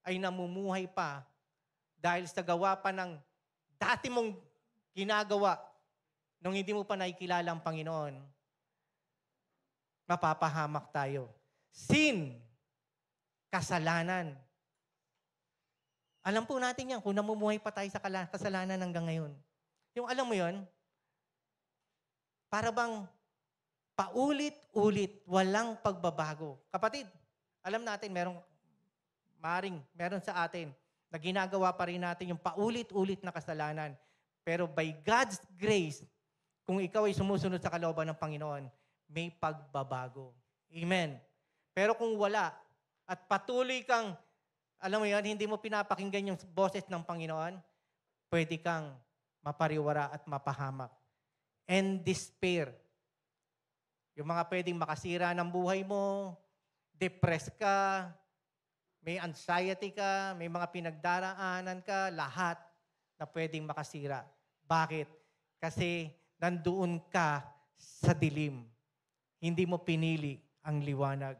ay namumuhay pa dahil sa gawa pa ng dati mong ginagawa nung hindi mo pa nakikilala ang Panginoon, mapapahamak tayo. Sin, kasalanan. Alam po natin yan kung namumuhay pa tayo sa kasalanan hanggang ngayon. Yung alam mo yon, para bang paulit-ulit, walang pagbabago. Kapatid, alam natin meron sa atin na ginagawa pa rin natin yung paulit-ulit na kasalanan. Pero by God's grace, kung ikaw ay sumusunod sa kalooban ng Panginoon, may pagbabago. Amen. Pero kung wala, at patuloy kang, alam mo yan, hindi mo pinapakinggan yung boses ng Panginoon, pwede kang mapariwara at mapahamak. And despair. Yung mga pwedeng makasira ng buhay mo, depressed ka, may anxiety ka, may mga pinagdaraanan ka, lahat na pwedeng makasira. Bakit? Kasi nandoon ka sa dilim. Hindi mo pinili ang liwanag.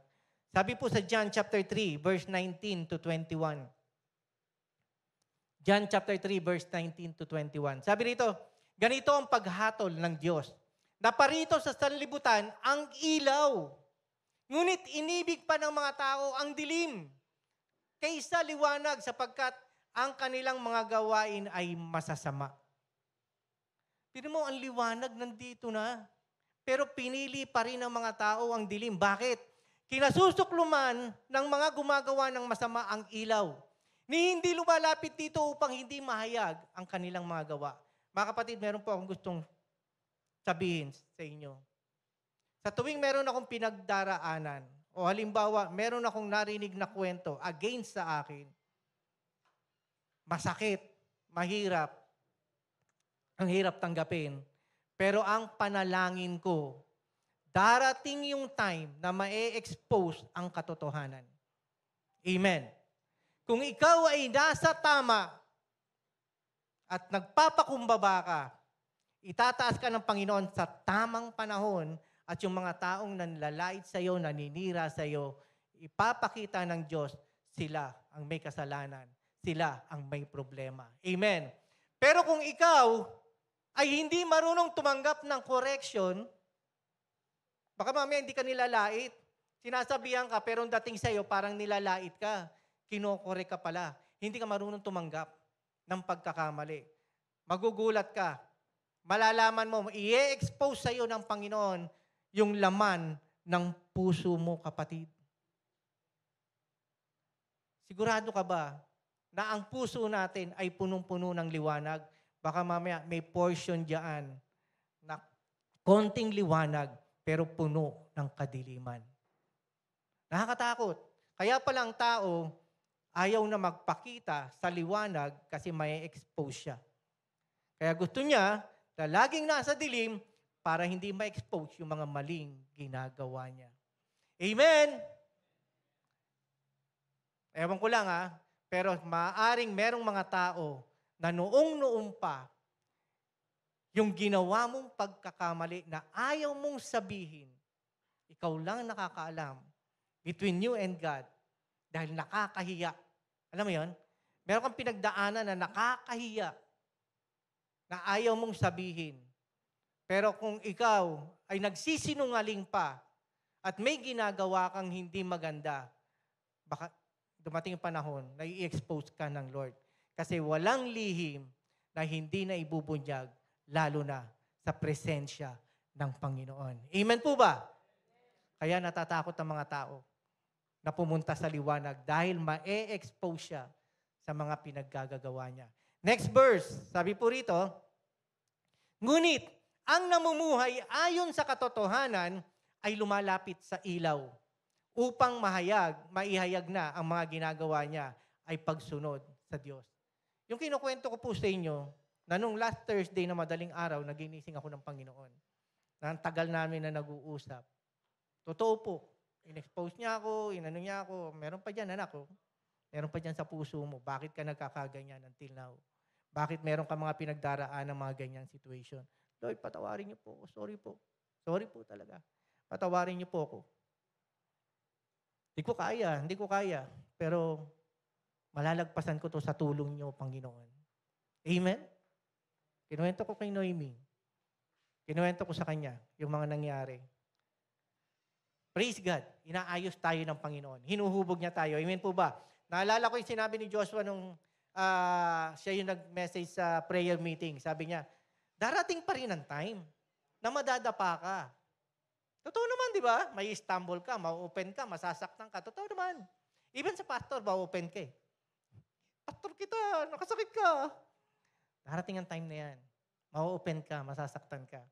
Sabi po sa John chapter 3, verse 19 to 21. John chapter 3, verse 19 to 21. Sabi rito, ganito ang paghatol ng Diyos. Naparito sa sanlibutan ang ilaw. Ngunit inibig pa ng mga tao ang dilim kaysa liwanag sapagkat ang kanilang mga gawain ay masasama. Pero mo, ang liwanag nandito na. Pero pinili pa rin ng mga tao ang dilim. Bakit? Kinasusukluman ng mga gumagawa ng masama ang ilaw. Ni hindi lumalapit dito upang hindi mahayag ang kanilang mga gawa. Mga kapatid, meron po akong gustong sabihin sa inyo. Sa tuwing meron akong pinagdaraanan, o halimbawa, meron akong narinig na kwento against sa akin, masakit, mahirap, ang hirap tanggapin, pero ang panalangin ko, darating yung time na ma-expose ang katotohanan. Amen. Kung ikaw ay nasa tama at nagpapakumbaba ka, itataas ka ng Panginoon sa tamang panahon at yung mga taong nanlalait sa iyo, naninira sa iyo, ipapakita ng Diyos sila ang may kasalanan. Sila ang may problema. Amen. Pero kung ikaw ay hindi marunong tumanggap ng correction, baka mamaya hindi ka nilalait. Sinasabihan ka, pero dating sa iyo, parang nilalait ka. Kinokore ka pala. Hindi ka marunong tumanggap ng pagkakamali. Magugulat ka. Malalaman mo, i-expose sa iyo ng Panginoon yung laman ng puso mo, kapatid. Sigurado ka ba na ang puso natin ay punong-puno ng liwanag? Baka mamaya may portion diyan na konting liwanag pero puno ng kadiliman. Nakakatakot. Kaya pala ang tao ayaw na magpakita sa liwanag kasi may expose siya. Kaya gusto niya na laging nasa dilim para hindi ma-expose yung mga maling ginagawa niya. Amen! Ewan ko lang pero maaaring merong mga tao na noong pa, yung ginawa mong pagkakamali na ayaw mong sabihin, ikaw lang nakakaalam between you and God dahil nakakahiya. Alam mo yon? Meron kang pinagdaanan na nakakahiya na ayaw mong sabihin. Pero kung ikaw ay nagsisinungaling pa at may ginagawa kang hindi maganda, baka dumating yung panahon na i-expose ka ng Lord. Kasi walang lihim na hindi na ibubunyag, lalo na sa presensya ng Panginoon. Amen po ba? Kaya natatakot ang mga tao na pumunta sa liwanag dahil ma-expose siya sa mga pinaggagawa niya. Next verse, sabi po rito, ngunit, ang namumuhay ayon sa katotohanan ay lumalapit sa ilaw upang maihayag na ang mga ginagawa niya ay pagsunod sa Diyos. Yung kinukwento ko po sa inyo, na nung last Thursday na madaling araw, naginising ako ng Panginoon. Na ang tagal namin na nag-uusap. Totoo po. In-expose niya ako, inano niya ako. Meron pa dyan, anak ko. Meron pa dyan sa puso mo. Bakit ka nagkakaganyan until now? Bakit meron ka mga pinagdaraan ng mga ganyang situation? Lord, patawarin niyo po ako. Sorry po. Sorry po talaga. Patawarin niyo po ako. Hindi ko kaya. Pero malalagpasan ko to sa tulong niyo, Panginoon. Amen? Kinuwento ko kay Noemi. Kinuwento ko sa kanya yung mga nangyari. Praise God. Inaayos tayo ng Panginoon. Hinuhubog niya tayo. Amen po ba? Naalala ko yung sinabi ni Joshua nung siya yung nag-message sa prayer meeting. Sabi niya, darating pa rin ang time na madadapa ka. Totoo naman, di ba? May stumble ka, ma-open ka, masasaktan ka. Totoo naman. Even sa pastor, ma-open ka eh. Pastor kita, nakasakit ka. Darating ang time na yan. Ma-open ka, masasaktan ka.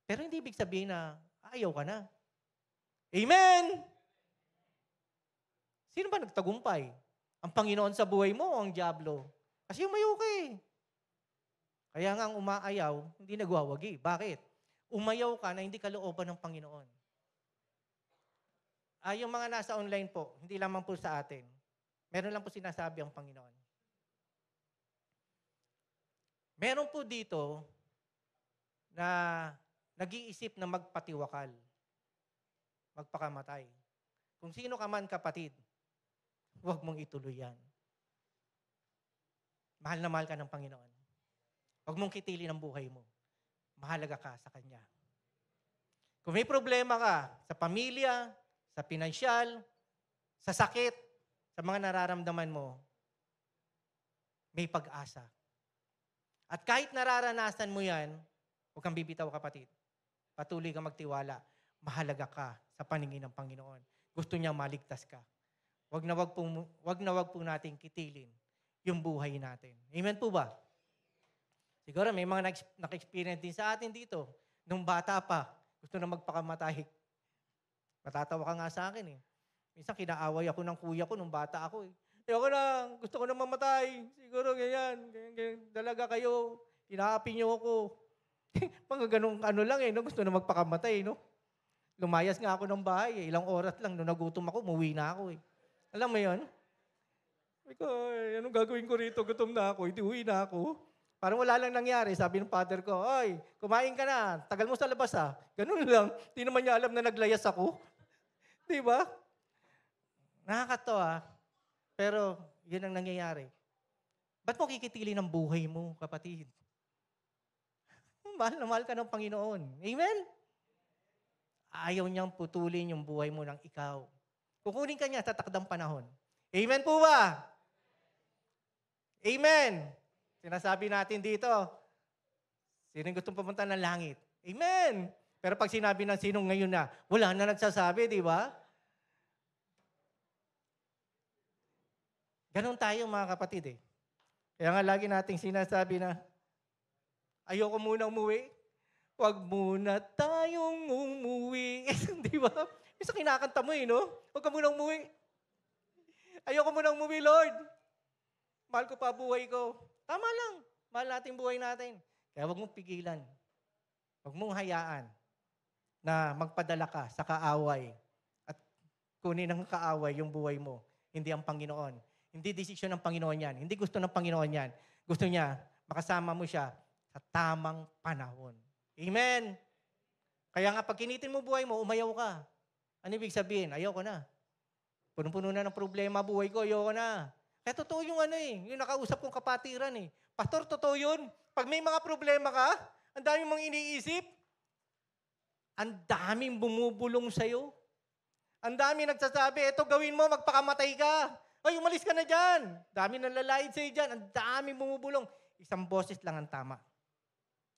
Pero hindi ibig sabihin na ayaw ka na. Amen! Sino ba nagtagumpay? Ang Panginoon sa buhay mo o ang diablo? Kasi umayaw ka eh. Kaya nga ang umaayaw, hindi nagwawagi. Bakit? Umayaw ka na hindi kalooban ng Panginoon. Yung mga nasa online po, hindi lamang po sa atin. Meron lang po sinasabi ang Panginoon. Meron po dito na nag-iisip na magpatiwakal. Magpakamatay. Kung sino ka man kapatid, huwag mong ituloy yan. Mahal na mahal ka ng Panginoon. Huwag mong kitilin ang buhay mo. Mahalaga ka sa Kanya. Kung may problema ka sa pamilya, sa pinansyal, sa sakit, sa mga nararamdaman mo, may pag-asa. At kahit nararanasan mo yan, huwag kang bibitaw kapatid. Patuloy kang magtiwala. Mahalaga ka sa paningin ng Panginoon. Gusto niya maligtas ka. Wag na wag po nating kitilin yung buhay natin. Amen po ba? Siguro may mga nag-experience din sa atin dito. Nung bata pa, gusto na magpakamatay. Matatawa ka nga sa akin eh. Minsan kinaaway ako ng kuya ko nung bata ako eh. Ayoko na, gusto ko na mamatay. Siguro ganyan. Dalaga kayo. Inaapi niyo ako. Mga ganong ano lang eh, no? Gusto na magpakamatay, no? Lumayas nga ako ng bahay eh. Ilang oras lang, nung nagutom ako, umuwi na ako eh. Alam mo yun? Sabi ko, anong gagawin ko rito? Gutom na ako, hindi uwi na ako. Parang wala lang nangyari. Sabi ng father ko, oy, kumain ka na. Tagal mo sa labas ha. Ganun lang. Di naman niya alam na naglayas ako. Di ba? Nakakatawa. Pero yun ang nangyayari. Ba't mo kikitili ng buhay mo, kapatid? Mahal na mahal ka ng Panginoon. Amen? Ayaw niyang putulin yung buhay mo ng ikaw. Kukunin ka niya sa takdang panahon. Amen po ba? Amen. Sinasabi natin dito, sino gustong pumunta ng langit? Amen. Pero pag sinabi ng sinong ngayon na, wala na nagsasabi, di ba? Ganon tayo mga kapatid eh. Kaya nga lagi nating sinasabi na, ayoko muna umuwi. Huwag muna tayong umuwi. Di ba? Isa kinakanta mo eh, no? Huwag ka muna umuwi. Ayoko muna umuwi, Lord. Mahal ko pa buhay ko. Tama lang. Mahal natin buhay natin. Kaya huwag mong pigilan. Huwag mong hayaan na magpadala ka sa kaaway at kunin ng kaaway yung buhay mo. Hindi ang Panginoon. Hindi desisyon ng Panginoon yan. Hindi gusto ng Panginoon yan. Gusto niya, makasama mo siya sa tamang panahon. Amen? Kaya nga, pag kinitin mo buhay mo, umayaw ka. Ano ibig sabihin? Ayaw ko na. Punong-puno na ng problema buhay ko, ayaw ko na. Kaya totoo yung yung nakausap kong kapatiran eh. Pastor, totoo yun. Pag may mga problema ka, ang daming mong iniisip, ang daming bumubulong sa'yo. Ang daming nagsasabi, eto gawin mo, magpakamatay ka. Ay, umalis ka na dyan. Dami nang lalait sa'yo dyan. Ang daming bumubulong. Isang boses lang ang tama.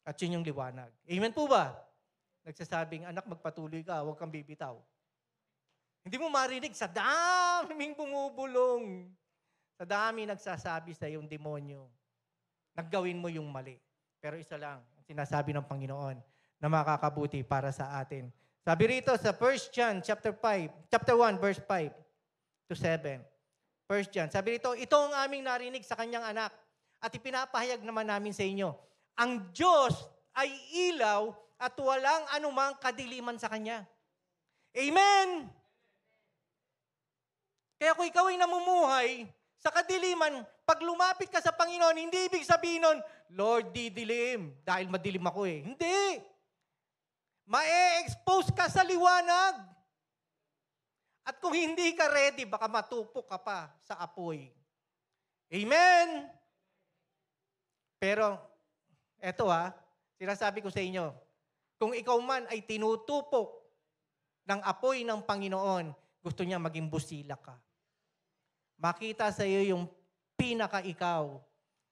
At yun yung liwanag. Amen po ba? Nagsasabing, anak, magpatuloy ka, huwag kang bibitaw. Hindi mo marinig sa daming bumubulong. Sa dami nagsasabi sa yung demonyo. Naggawin mo yung mali. Pero isa lang, ang sinasabi ng Panginoon na makakabuti para sa atin. Sabi rito sa 1 John chapter 1, verse 5 to 7. 1 John, sabi rito, ito ang aming narinig sa kanyang anak at ipinapahayag naman namin sa inyo. Ang Diyos ay ilaw at walang anumang kadiliman sa Kanya. Amen! Kaya kung ikaw ay namumuhay sa kadiliman, pag lumapit ka sa Panginoon, hindi ibig sabihin nun, Lord, didilim, dahil madilim ako eh. Hindi! Ma-expose ka sa liwanag. At kung hindi ka ready, baka matupok ka pa sa apoy. Amen! Pero, eto sinasabi ko sa inyo, kung ikaw man ay tinutupok ng apoy ng Panginoon, gusto niya maging busila ka. Makita sa iyo yung pinaka-ikaw.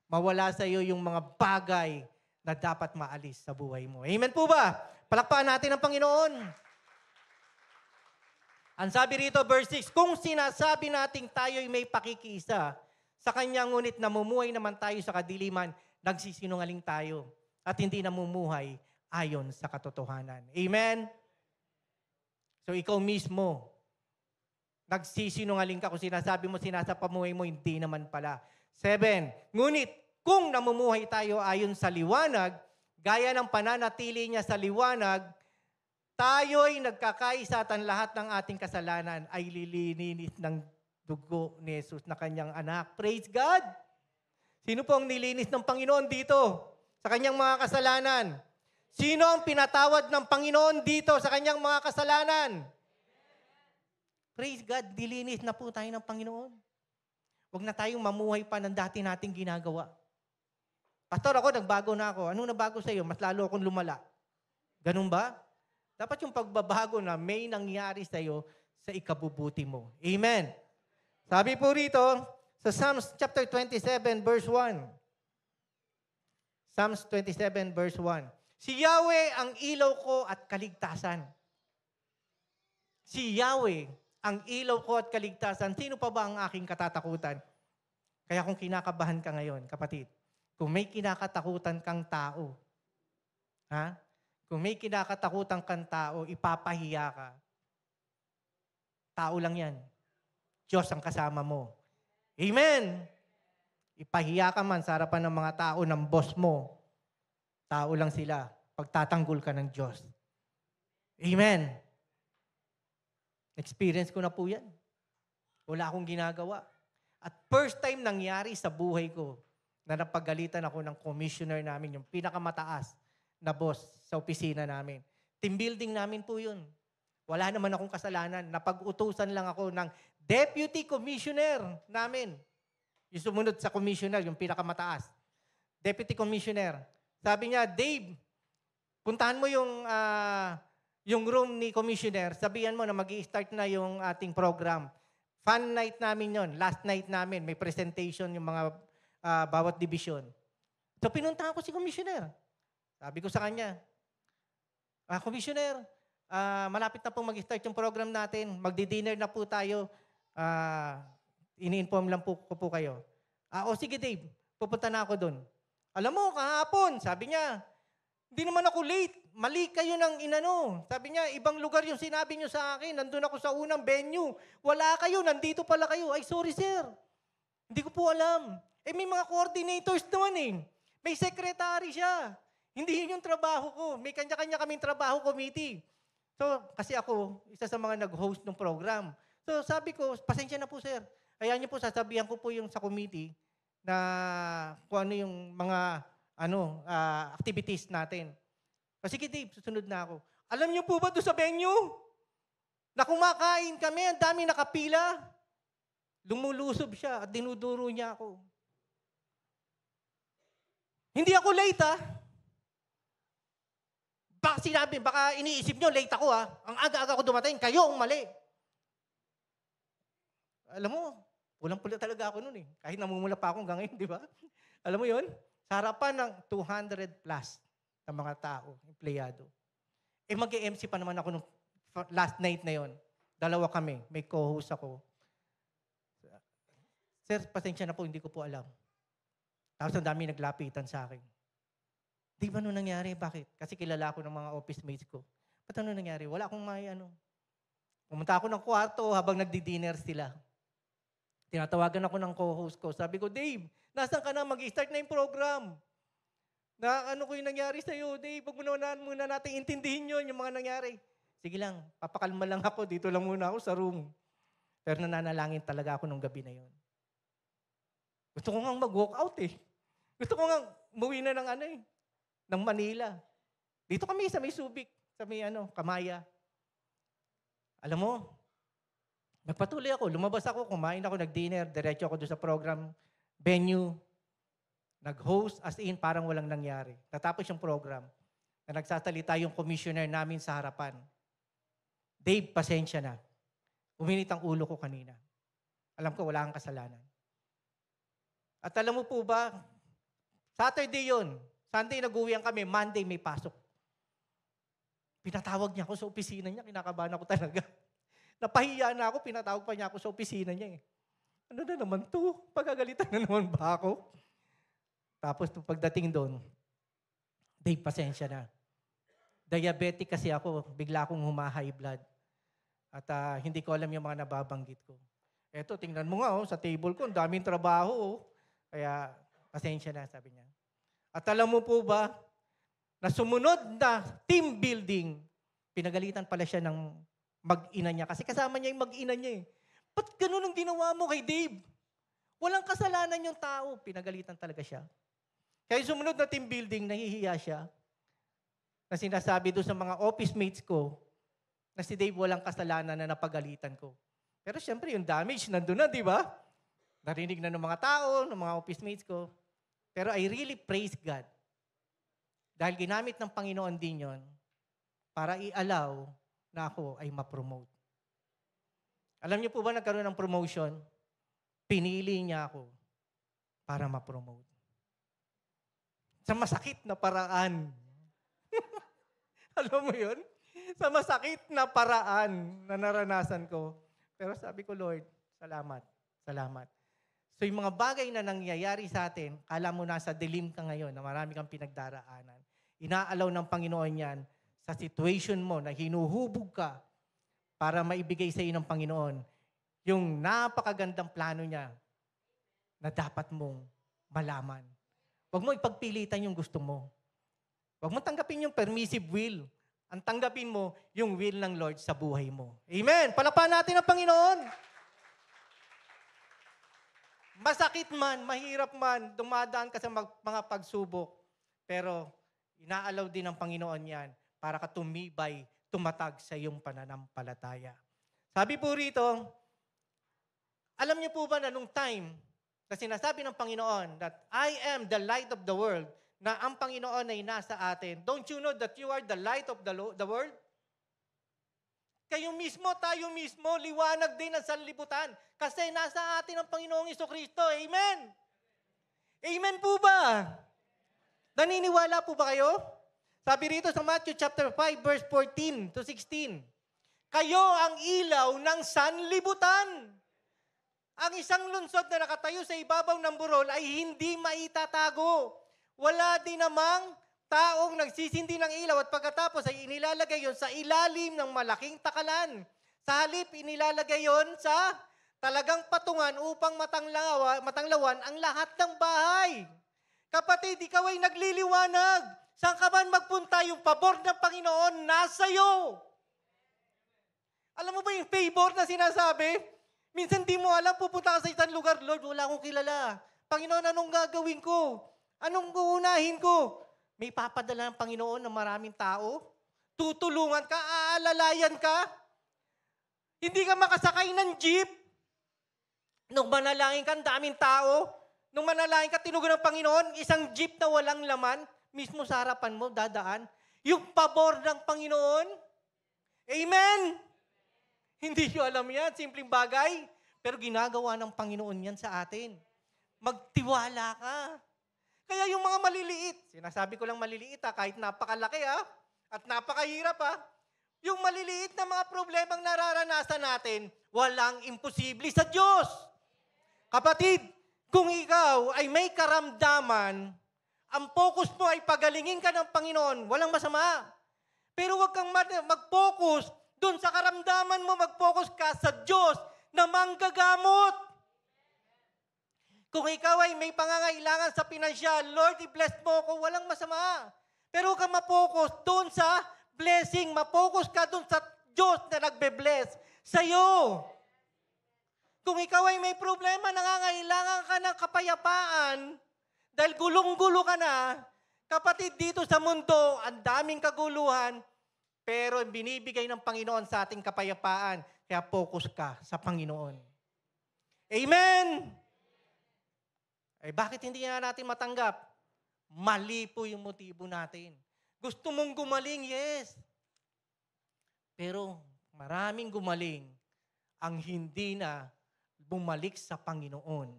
Mawala sa iyo yung mga bagay na dapat maalis sa buhay mo. Amen po ba? Palakpakan natin ang Panginoon. Ang sabi rito, verse 6, kung sinasabi nating tayo'y may pakikiisa, sa Kanya ngunit namumuhay naman tayo sa kadiliman, nagsisinungaling tayo at hindi namumuhay ayon sa katotohanan. Amen? So ikaw mismo, nagsisinungaling ka kung sinasabi mo, sinasapamuhay mo, hindi naman pala. 7, ngunit kung namumuhay tayo ayon sa liwanag, gaya ng pananatili niya sa liwanag, tayo'y nagkakaisa at ang lahat ng ating kasalanan ay lilinis ng dugo ni Jesus na kanyang anak. Praise God! Sino po ang nilinis ng Panginoon dito sa kanyang mga kasalanan? Sino ang pinatawad ng Panginoon dito sa kanyang mga kasalanan? Praise God, dilinis na po tayo ng Panginoon. Huwag na tayong mamuhay pa ng dati nating ginagawa. Pastor, ako, nagbago na ako. Anong nabago sa iyo? Mas lalo akong lumala. Ganun ba? Dapat yung pagbabago na may nangyari sa iyo sa ikabubuti mo. Amen. Sabi po rito, sa Psalms chapter 27, verse 1. Psalms 27, verse 1. Si Yahweh ang ilaw ko at kaligtasan. Si Yahweh ang ilaw ko at kaligtasan. Sino pa ba ang aking katatakutan? Kaya kung kinakabahan ka ngayon, kapatid, kung may kinakatakutan kang tao, ha? Kung may kinakatakutan kang tao, ipapahiya ka. Tao lang yan. Diyos ang kasama mo. Amen! Ipahiya ka man sa harapan ng mga tao, ng boss mo. Tao lang sila. Pagtatanggol ka ng Diyos. Amen! Experience ko na po yan. Wala akong ginagawa. At first time nangyari sa buhay ko na napagalitan ako ng commissioner namin, yung pinakamataas na boss sa opisina namin. Team building namin po yun. Wala naman akong kasalanan. Napag-utusan lang ako ng deputy commissioner namin. Yung sumunod sa commissioner, yung pinakamataas. Deputy commissioner. Sabi niya, Dave, puntahan mo yung room ni commissioner. Sabihan mo na mag-i-start na yung ating program. Fun night namin yon, last night namin. May presentation yung mga bawat division. So pinuntahan ko si commissioner. Sabi ko sa kanya, Commissioner, malapit na pong mag-start yung program natin. Magdi-dinner na po tayo. Ini-inform lang po ko po kayo. O sige Dave, pupunta na ako doon. Alam mo, kahapon, sabi niya, hindi naman ako late. Mali kayo ng inano. Sabi niya, ibang lugar yung sinabi niyo sa akin. Nandun ako sa unang venue. Wala kayo, nandito pala kayo. Ay, sorry sir. Hindi ko po alam. May mga coordinators naman eh. May secretary siya. Hindi yun yung trabaho ko. May kanya-kanya kaming trabaho committee. So, kasi ako, isa sa mga nag-host ng program. So, sabi ko, pasensya na po sir. Ayan niyo po, sasabihan ko po yung sa committee na kung ano yung mga activities natin. Sige Dave, susunod na ako. Alam niyo po ba doon sa venue? Na kumakain kami, ang dami nakapila. Lumulusob siya at dinuduro niya ako. Hindi ako late Baka iniisip niyo late ako Ang aga-aga ko dumating, kayo ang mali. Alam mo, pulang-pula talaga ako noon eh. Kahit namumula pa ako hanggang ngayon, di ba? Alam mo yon? Sa harapan ng 200 plus na mga tao, empleyado. Mag-MC pa naman ako nung last night na yon. Dalawa kami, may co-host ako. Sir, pasensya na po, hindi ko po alam. Tapos ang dami naglapitan sa akin. Di ba ano nangyari? Bakit? Kasi kilala ko ng mga office mates ko. Ba't ano nangyari? Wala akong Pumunta ako ng kwarto habang nagdi-dinner sila. Tinatawagan ako ng co-host ko. Sabi ko, Dave, nasaan ka na? Mag-start na yung program. Ano ko yung nangyari sa'yo, Dave? Pag muna natin intindihin yun, yung mga nangyari. Sige lang, papakalma lang ako. Dito lang muna ako sa room. Pero nananalangin talaga ako nung gabi na yun. Gusto ko nga mag-walk out Gusto ko nga umuwi na ng Manila. Dito kami sa may Subic, sa may Kamaya. Alam mo, nagpatuloy ako, lumabas ako, kumain ako, nag-dinner, diretso ako doon sa program, venue, nag-host, as in, parang walang nangyari. Natapos yung program, na nagsasalita yung commissioner namin sa harapan. Dave, pasensya na. Uminit ang ulo ko kanina. Alam ko, wala kang kasalanan. At alam mo po ba, Saturday yun, Sunday nag-uwian kami, Monday may pasok. Pinatawag niya ako sa opisina niya, kinakabahan ako talaga. Napahiya na ako, pinatawag pa niya ako sa opisina niya Ano na naman to? Pagagalitan na naman ba ako? Tapos pagdating doon, Dave, pasensya na. Diabetic kasi ako, bigla akong high blood. At hindi ko alam yung mga nababanggit ko. Eto, tingnan mo nga sa table ko, ang daming trabaho. Kaya, pasensya na, sabi niya. At alam mo po ba, na sumunod na team building, pinagalitan pala siya ng mag-ina niya. Kasi kasama niya yung mag-ina niya Ba't ganun ang ginawa mo kay Dave? Walang kasalanan yung tao. Pinagalitan talaga siya. Kaya sumunod na team building, nahihiya siya. Na sinasabi doon sa mga office mates ko, na si Dave walang kasalanan na napagalitan ko. Pero siyempre, yung damage nandun na, di ba? Narinig na ng mga tao, ng mga office mates ko. Pero I really praise God. Dahil ginamit ng Panginoon din yun para i-allow na ako ay ma-promote. Alam niyo po ba nagkaroon ng promotion? Pinili niya ako para ma-promote. Sa masakit na paraan. Alam mo yun? Sa masakit na paraan na naranasan ko. Pero sabi ko, Lord, salamat. Salamat. So yung mga bagay na nangyayari sa atin, kala mo nasa dilim ka ngayon na marami kang pinagdaraanan. Inaalaw ng Panginoon yan sa situation mo na hinuhubog ka para maibigay sa iyo ng Panginoon yung napakagandang plano niya na dapat mong malaman. Huwag mo ipagpilitan yung gusto mo. Huwag mo tanggapin yung permissive will. Ang tanggapin mo yung will ng Lord sa buhay mo. Amen! Palakpakan natin ang Panginoon. Masakit man, mahirap man, dumadaan ka sa mga pagsubok. Pero inaalaw din ng Panginoon yan para ka tumibay, tumatag sa iyong pananampalataya. Sabi po rito, alam niyo po ba na nung time na sinasabi ng Panginoon that I am the light of the world, na ang Panginoon ay nasa atin, don't you know that you are the light of the world? Kayo mismo, tayo mismo, liwanag din ang sanlibutan. Kasi nasa atin ang Panginoong Jesucristo. Amen? Amen po ba? Naniniwala po ba kayo? Sabi rito sa Matthew chapter 5, verse 14 to 16, kayo ang ilaw ng sanlibutan. Ang isang lungsod na nakatayo sa ibabaw ng burol ay hindi maitatago. Wala din namang taong nagsisindi ng ilaw at pagkatapos ay inilalagay yon sa ilalim ng malaking takalan. Sa halip, inilalagay yon sa talagang patungan upang matanglawan ang lahat ng bahay. Kapatid, ikaw ay nagliliwanag. Saan ka man magpunta, yung pabor ng Panginoon nasa iyo. Alam mo ba yung favor na sinasabi? Minsan di mo alam, pupunta ka sa isang lugar, Lord, wala akong kilala. Panginoon, anong gagawin ko? Anong uunahin ko? May papadala ng Panginoon ng maraming tao. Tutulungan ka, aalalayan ka. Hindi ka makasakay ng jeep. Nung manalangin ka, daming tao. Nung manalangin ka, tinugon ng Panginoon, isang jeep na walang laman, mismo sa harapan mo, dadaan. Yung pabor ng Panginoon. Amen! Hindi nyo alam yan, simpleng bagay. Pero ginagawa ng Panginoon yan sa atin. Magtiwala ka. Kaya yung mga maliliit, sinasabi ko lang maliliit kahit napakalaki at napakahirap yung maliliit na mga problemang nararanasan natin, walang imposible sa Diyos. Kapatid, kung ikaw ay may karamdaman, ang focus mo ay pagalingin ka ng Panginoon, walang masama. Pero huwag kang mag-focus doon sa karamdaman mo, mag-focus ka sa Diyos na manggagamot. Kung ikaw ay may pangangailangan sa pinansyal, Lord, i-bless mo ako, walang masama. Pero huwag kang ma-focus doon sa blessing, ma-focus ka doon sa Diyos na nagbe-bless sa'yo. Kung ikaw ay may problema, nangangailangan ka ng kapayapaan, dahil gulong-gulo ka na, kapatid, dito sa mundo, ang daming kaguluhan, pero binibigay ng Panginoon sa ating kapayapaan, kaya focus ka sa Panginoon. Amen! Eh bakit hindi na natin matanggap? Mali po yung motibo natin. Gusto mong gumaling, yes. Pero maraming gumaling ang hindi na bumalik sa Panginoon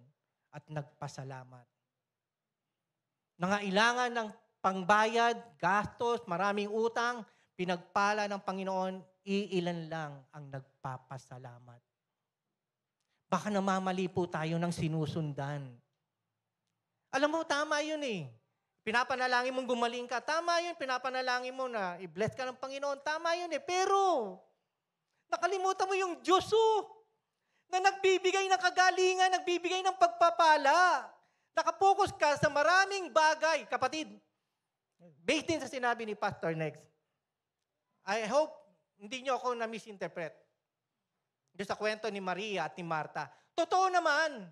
at nagpasalamat. Nangailangan ng pangbayad, gastos, maraming utang, pinagpala ng Panginoon, iilan lang ang nagpapasalamat. Baka namamali po tayo ng sinusundan. Alam mo, tama yun Pinapanalangin mong gumaling ka. Tama yun, pinapanalangin mo na i-bless ka ng Panginoon. Tama yun Pero, nakalimutan mo yung Diyos na nagbibigay ng kagalingan, nagbibigay ng pagpapala. Nakapokus ka sa maraming bagay. Kapatid, based din sa sinabi ni Pastor Next, I hope hindi nyo ako na-misinterpret. Doon sa kwento ni Maria at ni Marta. Totoo naman,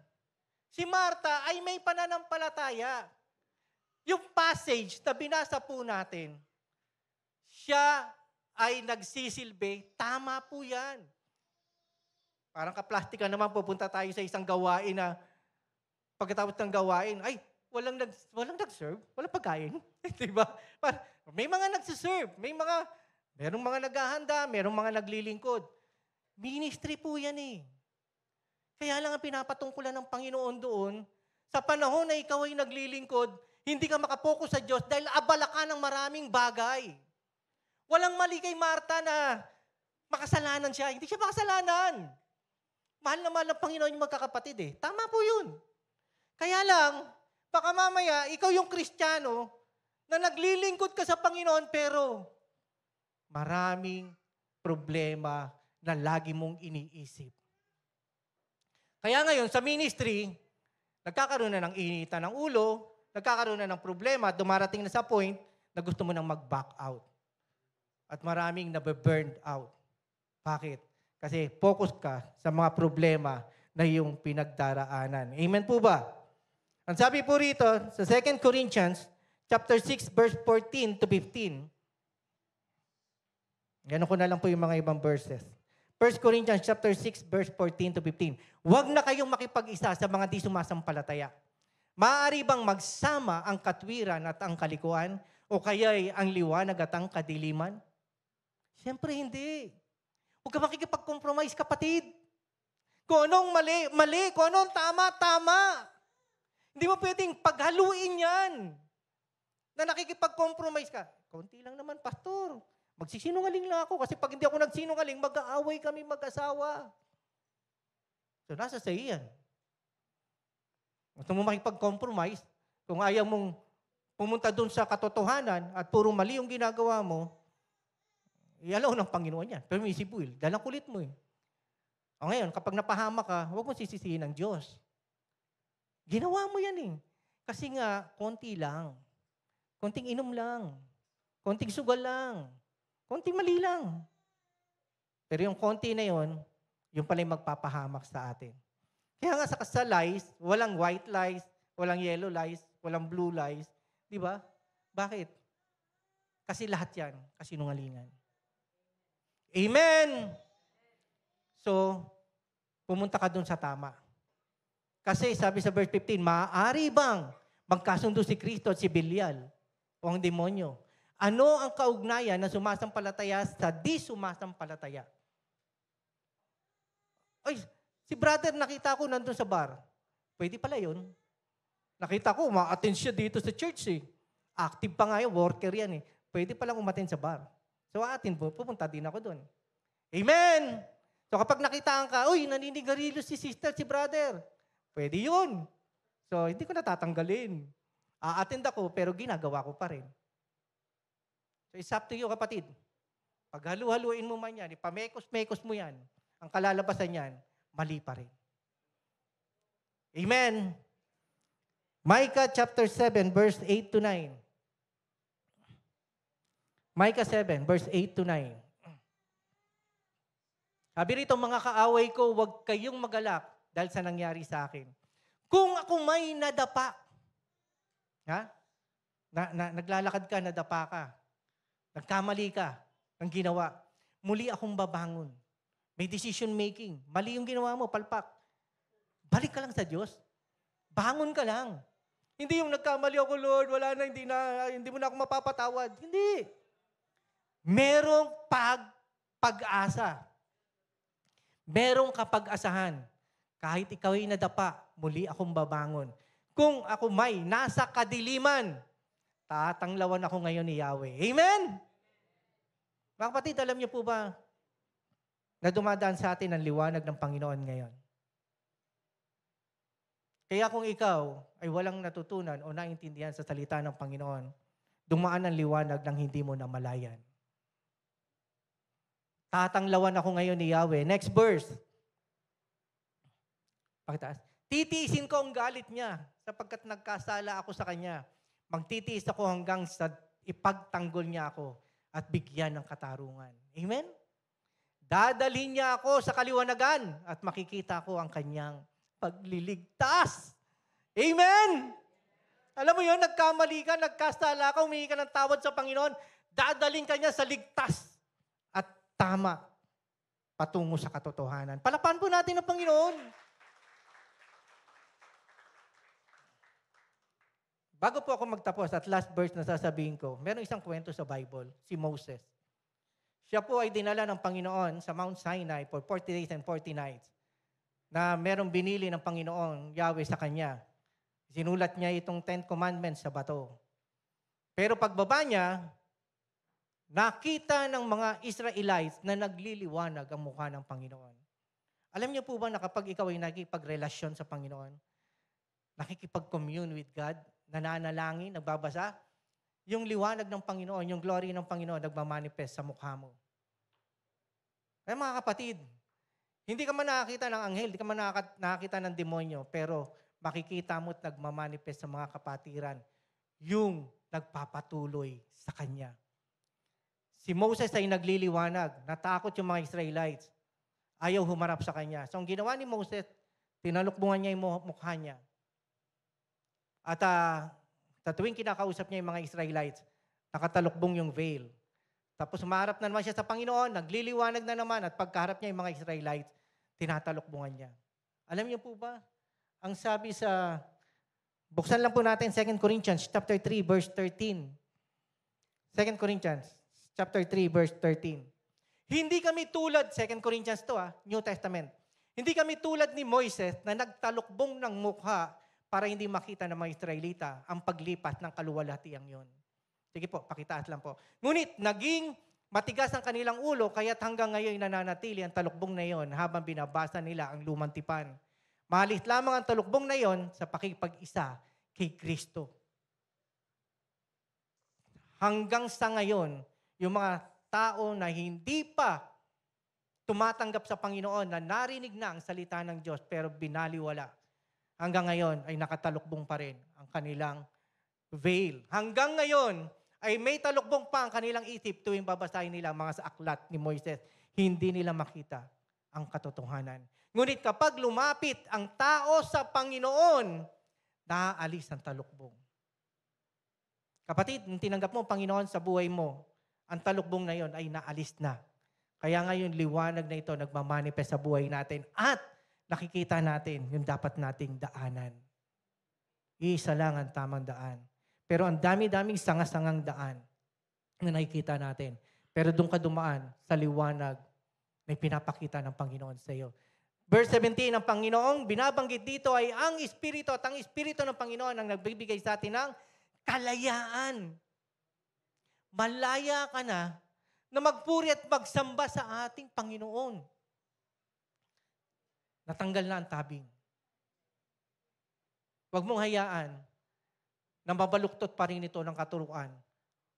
si Marta ay may pananampalataya. Yung passage na binasa po natin, siya ay nagsisilbi, tama po yan. Parang kaplastika naman, pupunta tayo sa isang gawain na pagkatapos ng gawain, ay, walang nag-serve, walang pagkain. Diba? May mga nagsiserve, merong mga naghahanda, merong mga naglilingkod. Ministry po yan Kaya lang ang pinapatungkulan ng Panginoon doon, sa panahon na ikaw ay naglilingkod, hindi ka makapokus sa Diyos dahil abala ka ng maraming bagay. Walang mali kay Marta na makasalanan siya. Hindi siya makasalanan. Mahal na mahal ng Panginoon yung magkakapatid Tama po yun. Kaya lang, baka mamaya, ikaw yung Kristiyano na naglilingkod ka sa Panginoon pero maraming problema na lagi mong iniisip. Kaya ngayon, sa ministry, nagkakaroon na ng initan ng ulo, nagkakaroon na ng problema, at dumarating na sa point na gusto mo nang mag-back out. At maraming nabe-burned out. Bakit? Kasi focus ka sa mga problema na iyong pinagdaraanan. Amen po ba? Ang sabi po rito, sa 2 Corinthians, chapter 6, verse 14 to 15. Gano'n ko na lang po yung mga ibang verses. 1 Corinthians chapter 6, verse 14 to 15. Huwag na kayong makipag-isa sa mga di sumasampalataya. Maaari bang magsama ang katwiran at ang kalikuan? O kaya'y ang liwanag at ang kadiliman? Siyempre hindi. Huwag ka makikipag-compromise, kapatid. Kung anong mali, mali. Kung anong tama, tama. Hindi mo pwedeng paghaluin yan. Na nakikipag-compromise ka. Konti lang naman, pastor. Magsisinungaling lang ako kasi pag hindi ako nagsinungaling, mag-aaway kami mag-asawa. So, nasa sa iyan. Gusto mo makipag-compromise, kung ayaw mong pumunta dun sa katotohanan at puro mali yung ginagawa mo, ialaw ng Panginoon yan. Permissive will. Dalang kulit mo eh. O ngayon, kapag napahama ka, huwag mo sisisihin ng Diyos. Ginawa mo yan eh. Kasi nga, konti lang. Konting inom lang. Konting sugal lang. Konting mali lang. Pero yung konti na yon, yung pala yung magpapahamak sa atin. Kaya nga sa lies, walang white lies, walang yellow lies, walang blue lies. Di ba? Bakit? Kasi lahat yan, kasinungalingan. Amen! So, pumunta ka dun sa tama. Kasi sabi sa verse 15, maaari bang magkasundo si Kristo at si Belial o ang demonyo? Ano ang kaugnayan na sumasampalataya sa di sumasampalataya? Ay, si brother nakita ko nandun sa bar. Pwede pala yun. Nakita ko, ma-attend siya dito sa church eh. Active pa nga yun, worker yan eh. Pwede palang umattend sa bar. So, atin po, pupunta din ako dun. Amen! So, kapag nakitaan ka, uy, naninigarilyo si sister, si brother. Pwede yun. So, hindi ko natatanggalin. A-attend ako, pero ginagawa ko pa rin. So, it's up to you, kapatid. Pag halu-haluin mo man yan, ipamekos-mekos mo yan, ang kalalabasan yan, mali pa rin. Amen. Micah chapter 7, verse 8 to 9. Micah 7, verse 8 to 9. Sabi rito, mga kaaway ko, huwag kayong magalak dahil sa nangyari sa akin. Kung ako may nadapa, ha? Naglalakad ka, nadapa ka. Nagkamali ka ng ginawa. Muli akong babangon. May decision making. Mali yung ginawa mo, palpak. Balik ka lang sa Diyos. Bangon ka lang. Hindi yung nagkamali ako, Lord, wala na, hindi mo na ako mapapatawad. Hindi. Merong pag-asa. Merong kapag-asahan. Kahit ikaw ay nadapa, muli akong babangon. Kung ako may nasa kadiliman, tatanglawan ako ngayon ni Yahweh. Amen? Mga kapatid, alam niyo po ba na dumadaan sa atin ang liwanag ng Panginoon ngayon? Kaya kung ikaw ay walang natutunan o naintindihan sa salita ng Panginoon, dumaan ang liwanag ng hindi mo namalayan. Tatanglawan ako ngayon ni Yahweh. Next verse. Pakitaas. Titiisin ko ang galit niya sapagkat nagkasala ako sa kanya. Magtitiis ako hanggang sa ipagtanggol niya ako at bigyan ng katarungan. Amen? Dadalhin niya ako sa kaliwanagan at makikita ko ang kanyang pagliligtas. Amen? Alam mo yun, nagkamali ka, nagkasala ka, humingi ka ng tawad sa Panginoon, dadalhin ka niya sa ligtas at tama patungo sa katotohanan. Palapan po natin ang Panginoon. Bago po ako magtapos at last verse na sasabihin ko, meron isang kwento sa Bible, si Moses. Siya po ay dinala ng Panginoon sa Mount Sinai for 40 days and 40 nights na merong binili ng Panginoon, Yahweh, sa kanya. Sinulat niya itong 10 Commandments sa bato. Pero pagbaba niya, nakita ng mga Israelites na nagliliwanag ang mukha ng Panginoon. Alam niyo po ba na kapag ikaw ay nakipagrelasyon sa Panginoon, nakikipag-commune with God, nananalangin, nagbabasa, yung liwanag ng Panginoon, yung glory ng Panginoon, nagmamanifest sa mukha mo. Kaya mga kapatid, hindi ka man nakakita ng anghel, hindi ka man nakakita ng demonyo, pero makikita mo at nagmamanifest sa mga kapatiran yung nagpapatuloy sa Kanya. Si Moses ay nagliliwanag, natakot yung mga Israelites. Ayaw humarap sa Kanya. So ang ginawa ni Moses, tinalukbungan niya yung mukha niya. At sa tuwing kinakausap niya yung mga Israelites, nakatalukbong yung veil. Tapos umarap na naman siya sa Panginoon, nagliliwanag na naman, at pagkaharap niya yung mga Israelites, tinatalukbungan niya. Alam niyo po ba, ang sabi sa, buksan lang po natin 2 Corinthians chapter 3, verse 13. 2 Corinthians chapter 3, verse 13. Hindi kami tulad, 2 Corinthians to New Testament. Hindi kami tulad ni Moises na nagtalukbong ng mukha para hindi makita ng mga Israelita ang paglipat ng kaluwalhatiang yon. Sige po, pakitaas lang po. Ngunit naging matigas ang kanilang ulo, kaya't hanggang ngayon nananatili ang talukbong na yon habang binabasa nila ang lumang tipan. Mahalis lamang ang talukbong na yon sa pakikipag-isa kay Kristo. Hanggang sa ngayon, yung mga tao na hindi pa tumatanggap sa Panginoon, na narinig na ang salita ng Diyos pero binaliwala, hanggang ngayon ay nakatalukbong pa rin ang kanilang veil. Hanggang ngayon ay may talukbong pa ang kanilang isip tuwing babasahin nila mga sa aklat ni Moises. Hindi nila makita ang katotohanan. Ngunit kapag lumapit ang tao sa Panginoon, naaalis ang talukbong. Kapatid, nung tinanggap mo ang Panginoon sa buhay mo, ang talukbong na yon ay naalis na. Kaya ngayon, liwanag na ito nagmamanifest sa buhay natin at nakikita natin yung dapat nating daanan. Isa lang ang tamang daan. Pero ang dami-daming sanga-sangang daan na nakikita natin. Pero doon ka dumaan sa liwanag na pinapakita ng Panginoon sa iyo. Verse 17, ang Panginoong binabanggit dito ay ang Espiritu, at ang Espiritu ng Panginoon ang nagbibigay sa atin ng kalayaan. Malaya ka na magpuri at magsamba sa ating Panginoon. Natanggal na ang tabing. Huwag mong hayaan na mabaluktot pa rin ito ng katuruan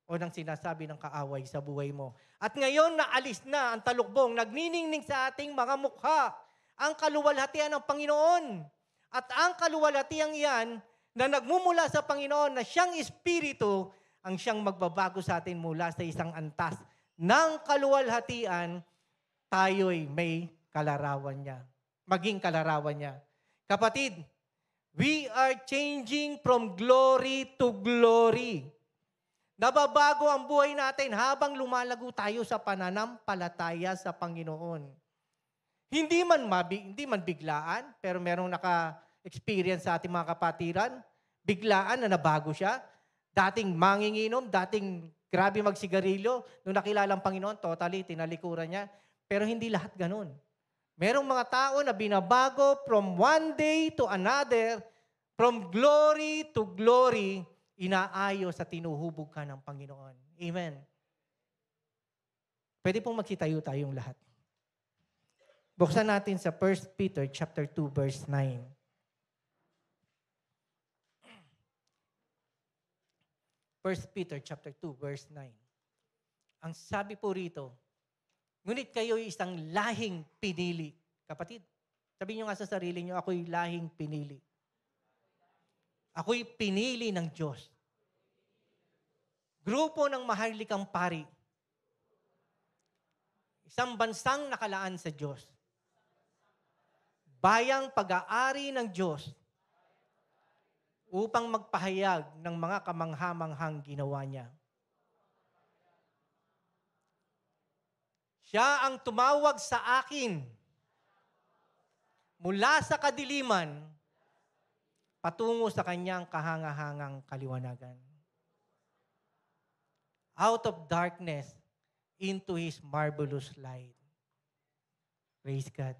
o ng sinasabi ng kaaway sa buhay mo. At ngayon, naalis na ang talukbong, nagniningning sa ating mga mukha ang kaluwalhatian ng Panginoon. At ang kaluwalhatian yan na nagmumula sa Panginoon na siyang Espiritu, ang siyang magbabago sa atin mula sa isang antas ng kaluwalhatian, tayo'y may kalarawan niya. Maging kalarawan niya. Kapatid, we are changing from glory to glory. Nababago ang buhay natin habang lumalago tayo sa pananampalataya sa Panginoon. Hindi man biglaan, pero merong naka-experience sa ating mga kapatiran, biglaan na nabago siya. Dating manginginom, dating grabe magsigarilyo, nung nakilala ang Panginoon, totally tinalikuran niya. Pero hindi lahat ganun. Merong mga tao na binabago from one day to another, from glory to glory, inaayos sa tinuhubog ka ng Panginoon. Amen. Pwede pong magsitayo tayong lahat. Buksan natin sa 1 Peter chapter 2, verse 9. 1 Peter chapter 2, verse 9. Ang sabi po rito, ngunit kayo'y isang lahing pinili. Kapatid, sabihin nyo nga sa sarili nyo, ako'y lahing pinili. Ako'y pinili ng Diyos. Grupo ng maharlikang pari. Isang bansang nakalaan sa Diyos. Bayang pag-aari ng Diyos upang magpahayag ng mga kamangha-manghang ginawa niya. Siya ang tumawag sa akin mula sa kadiliman patungo sa kanyang kahangahangang kaliwanagan. Out of darkness into His marvelous light. Praise God.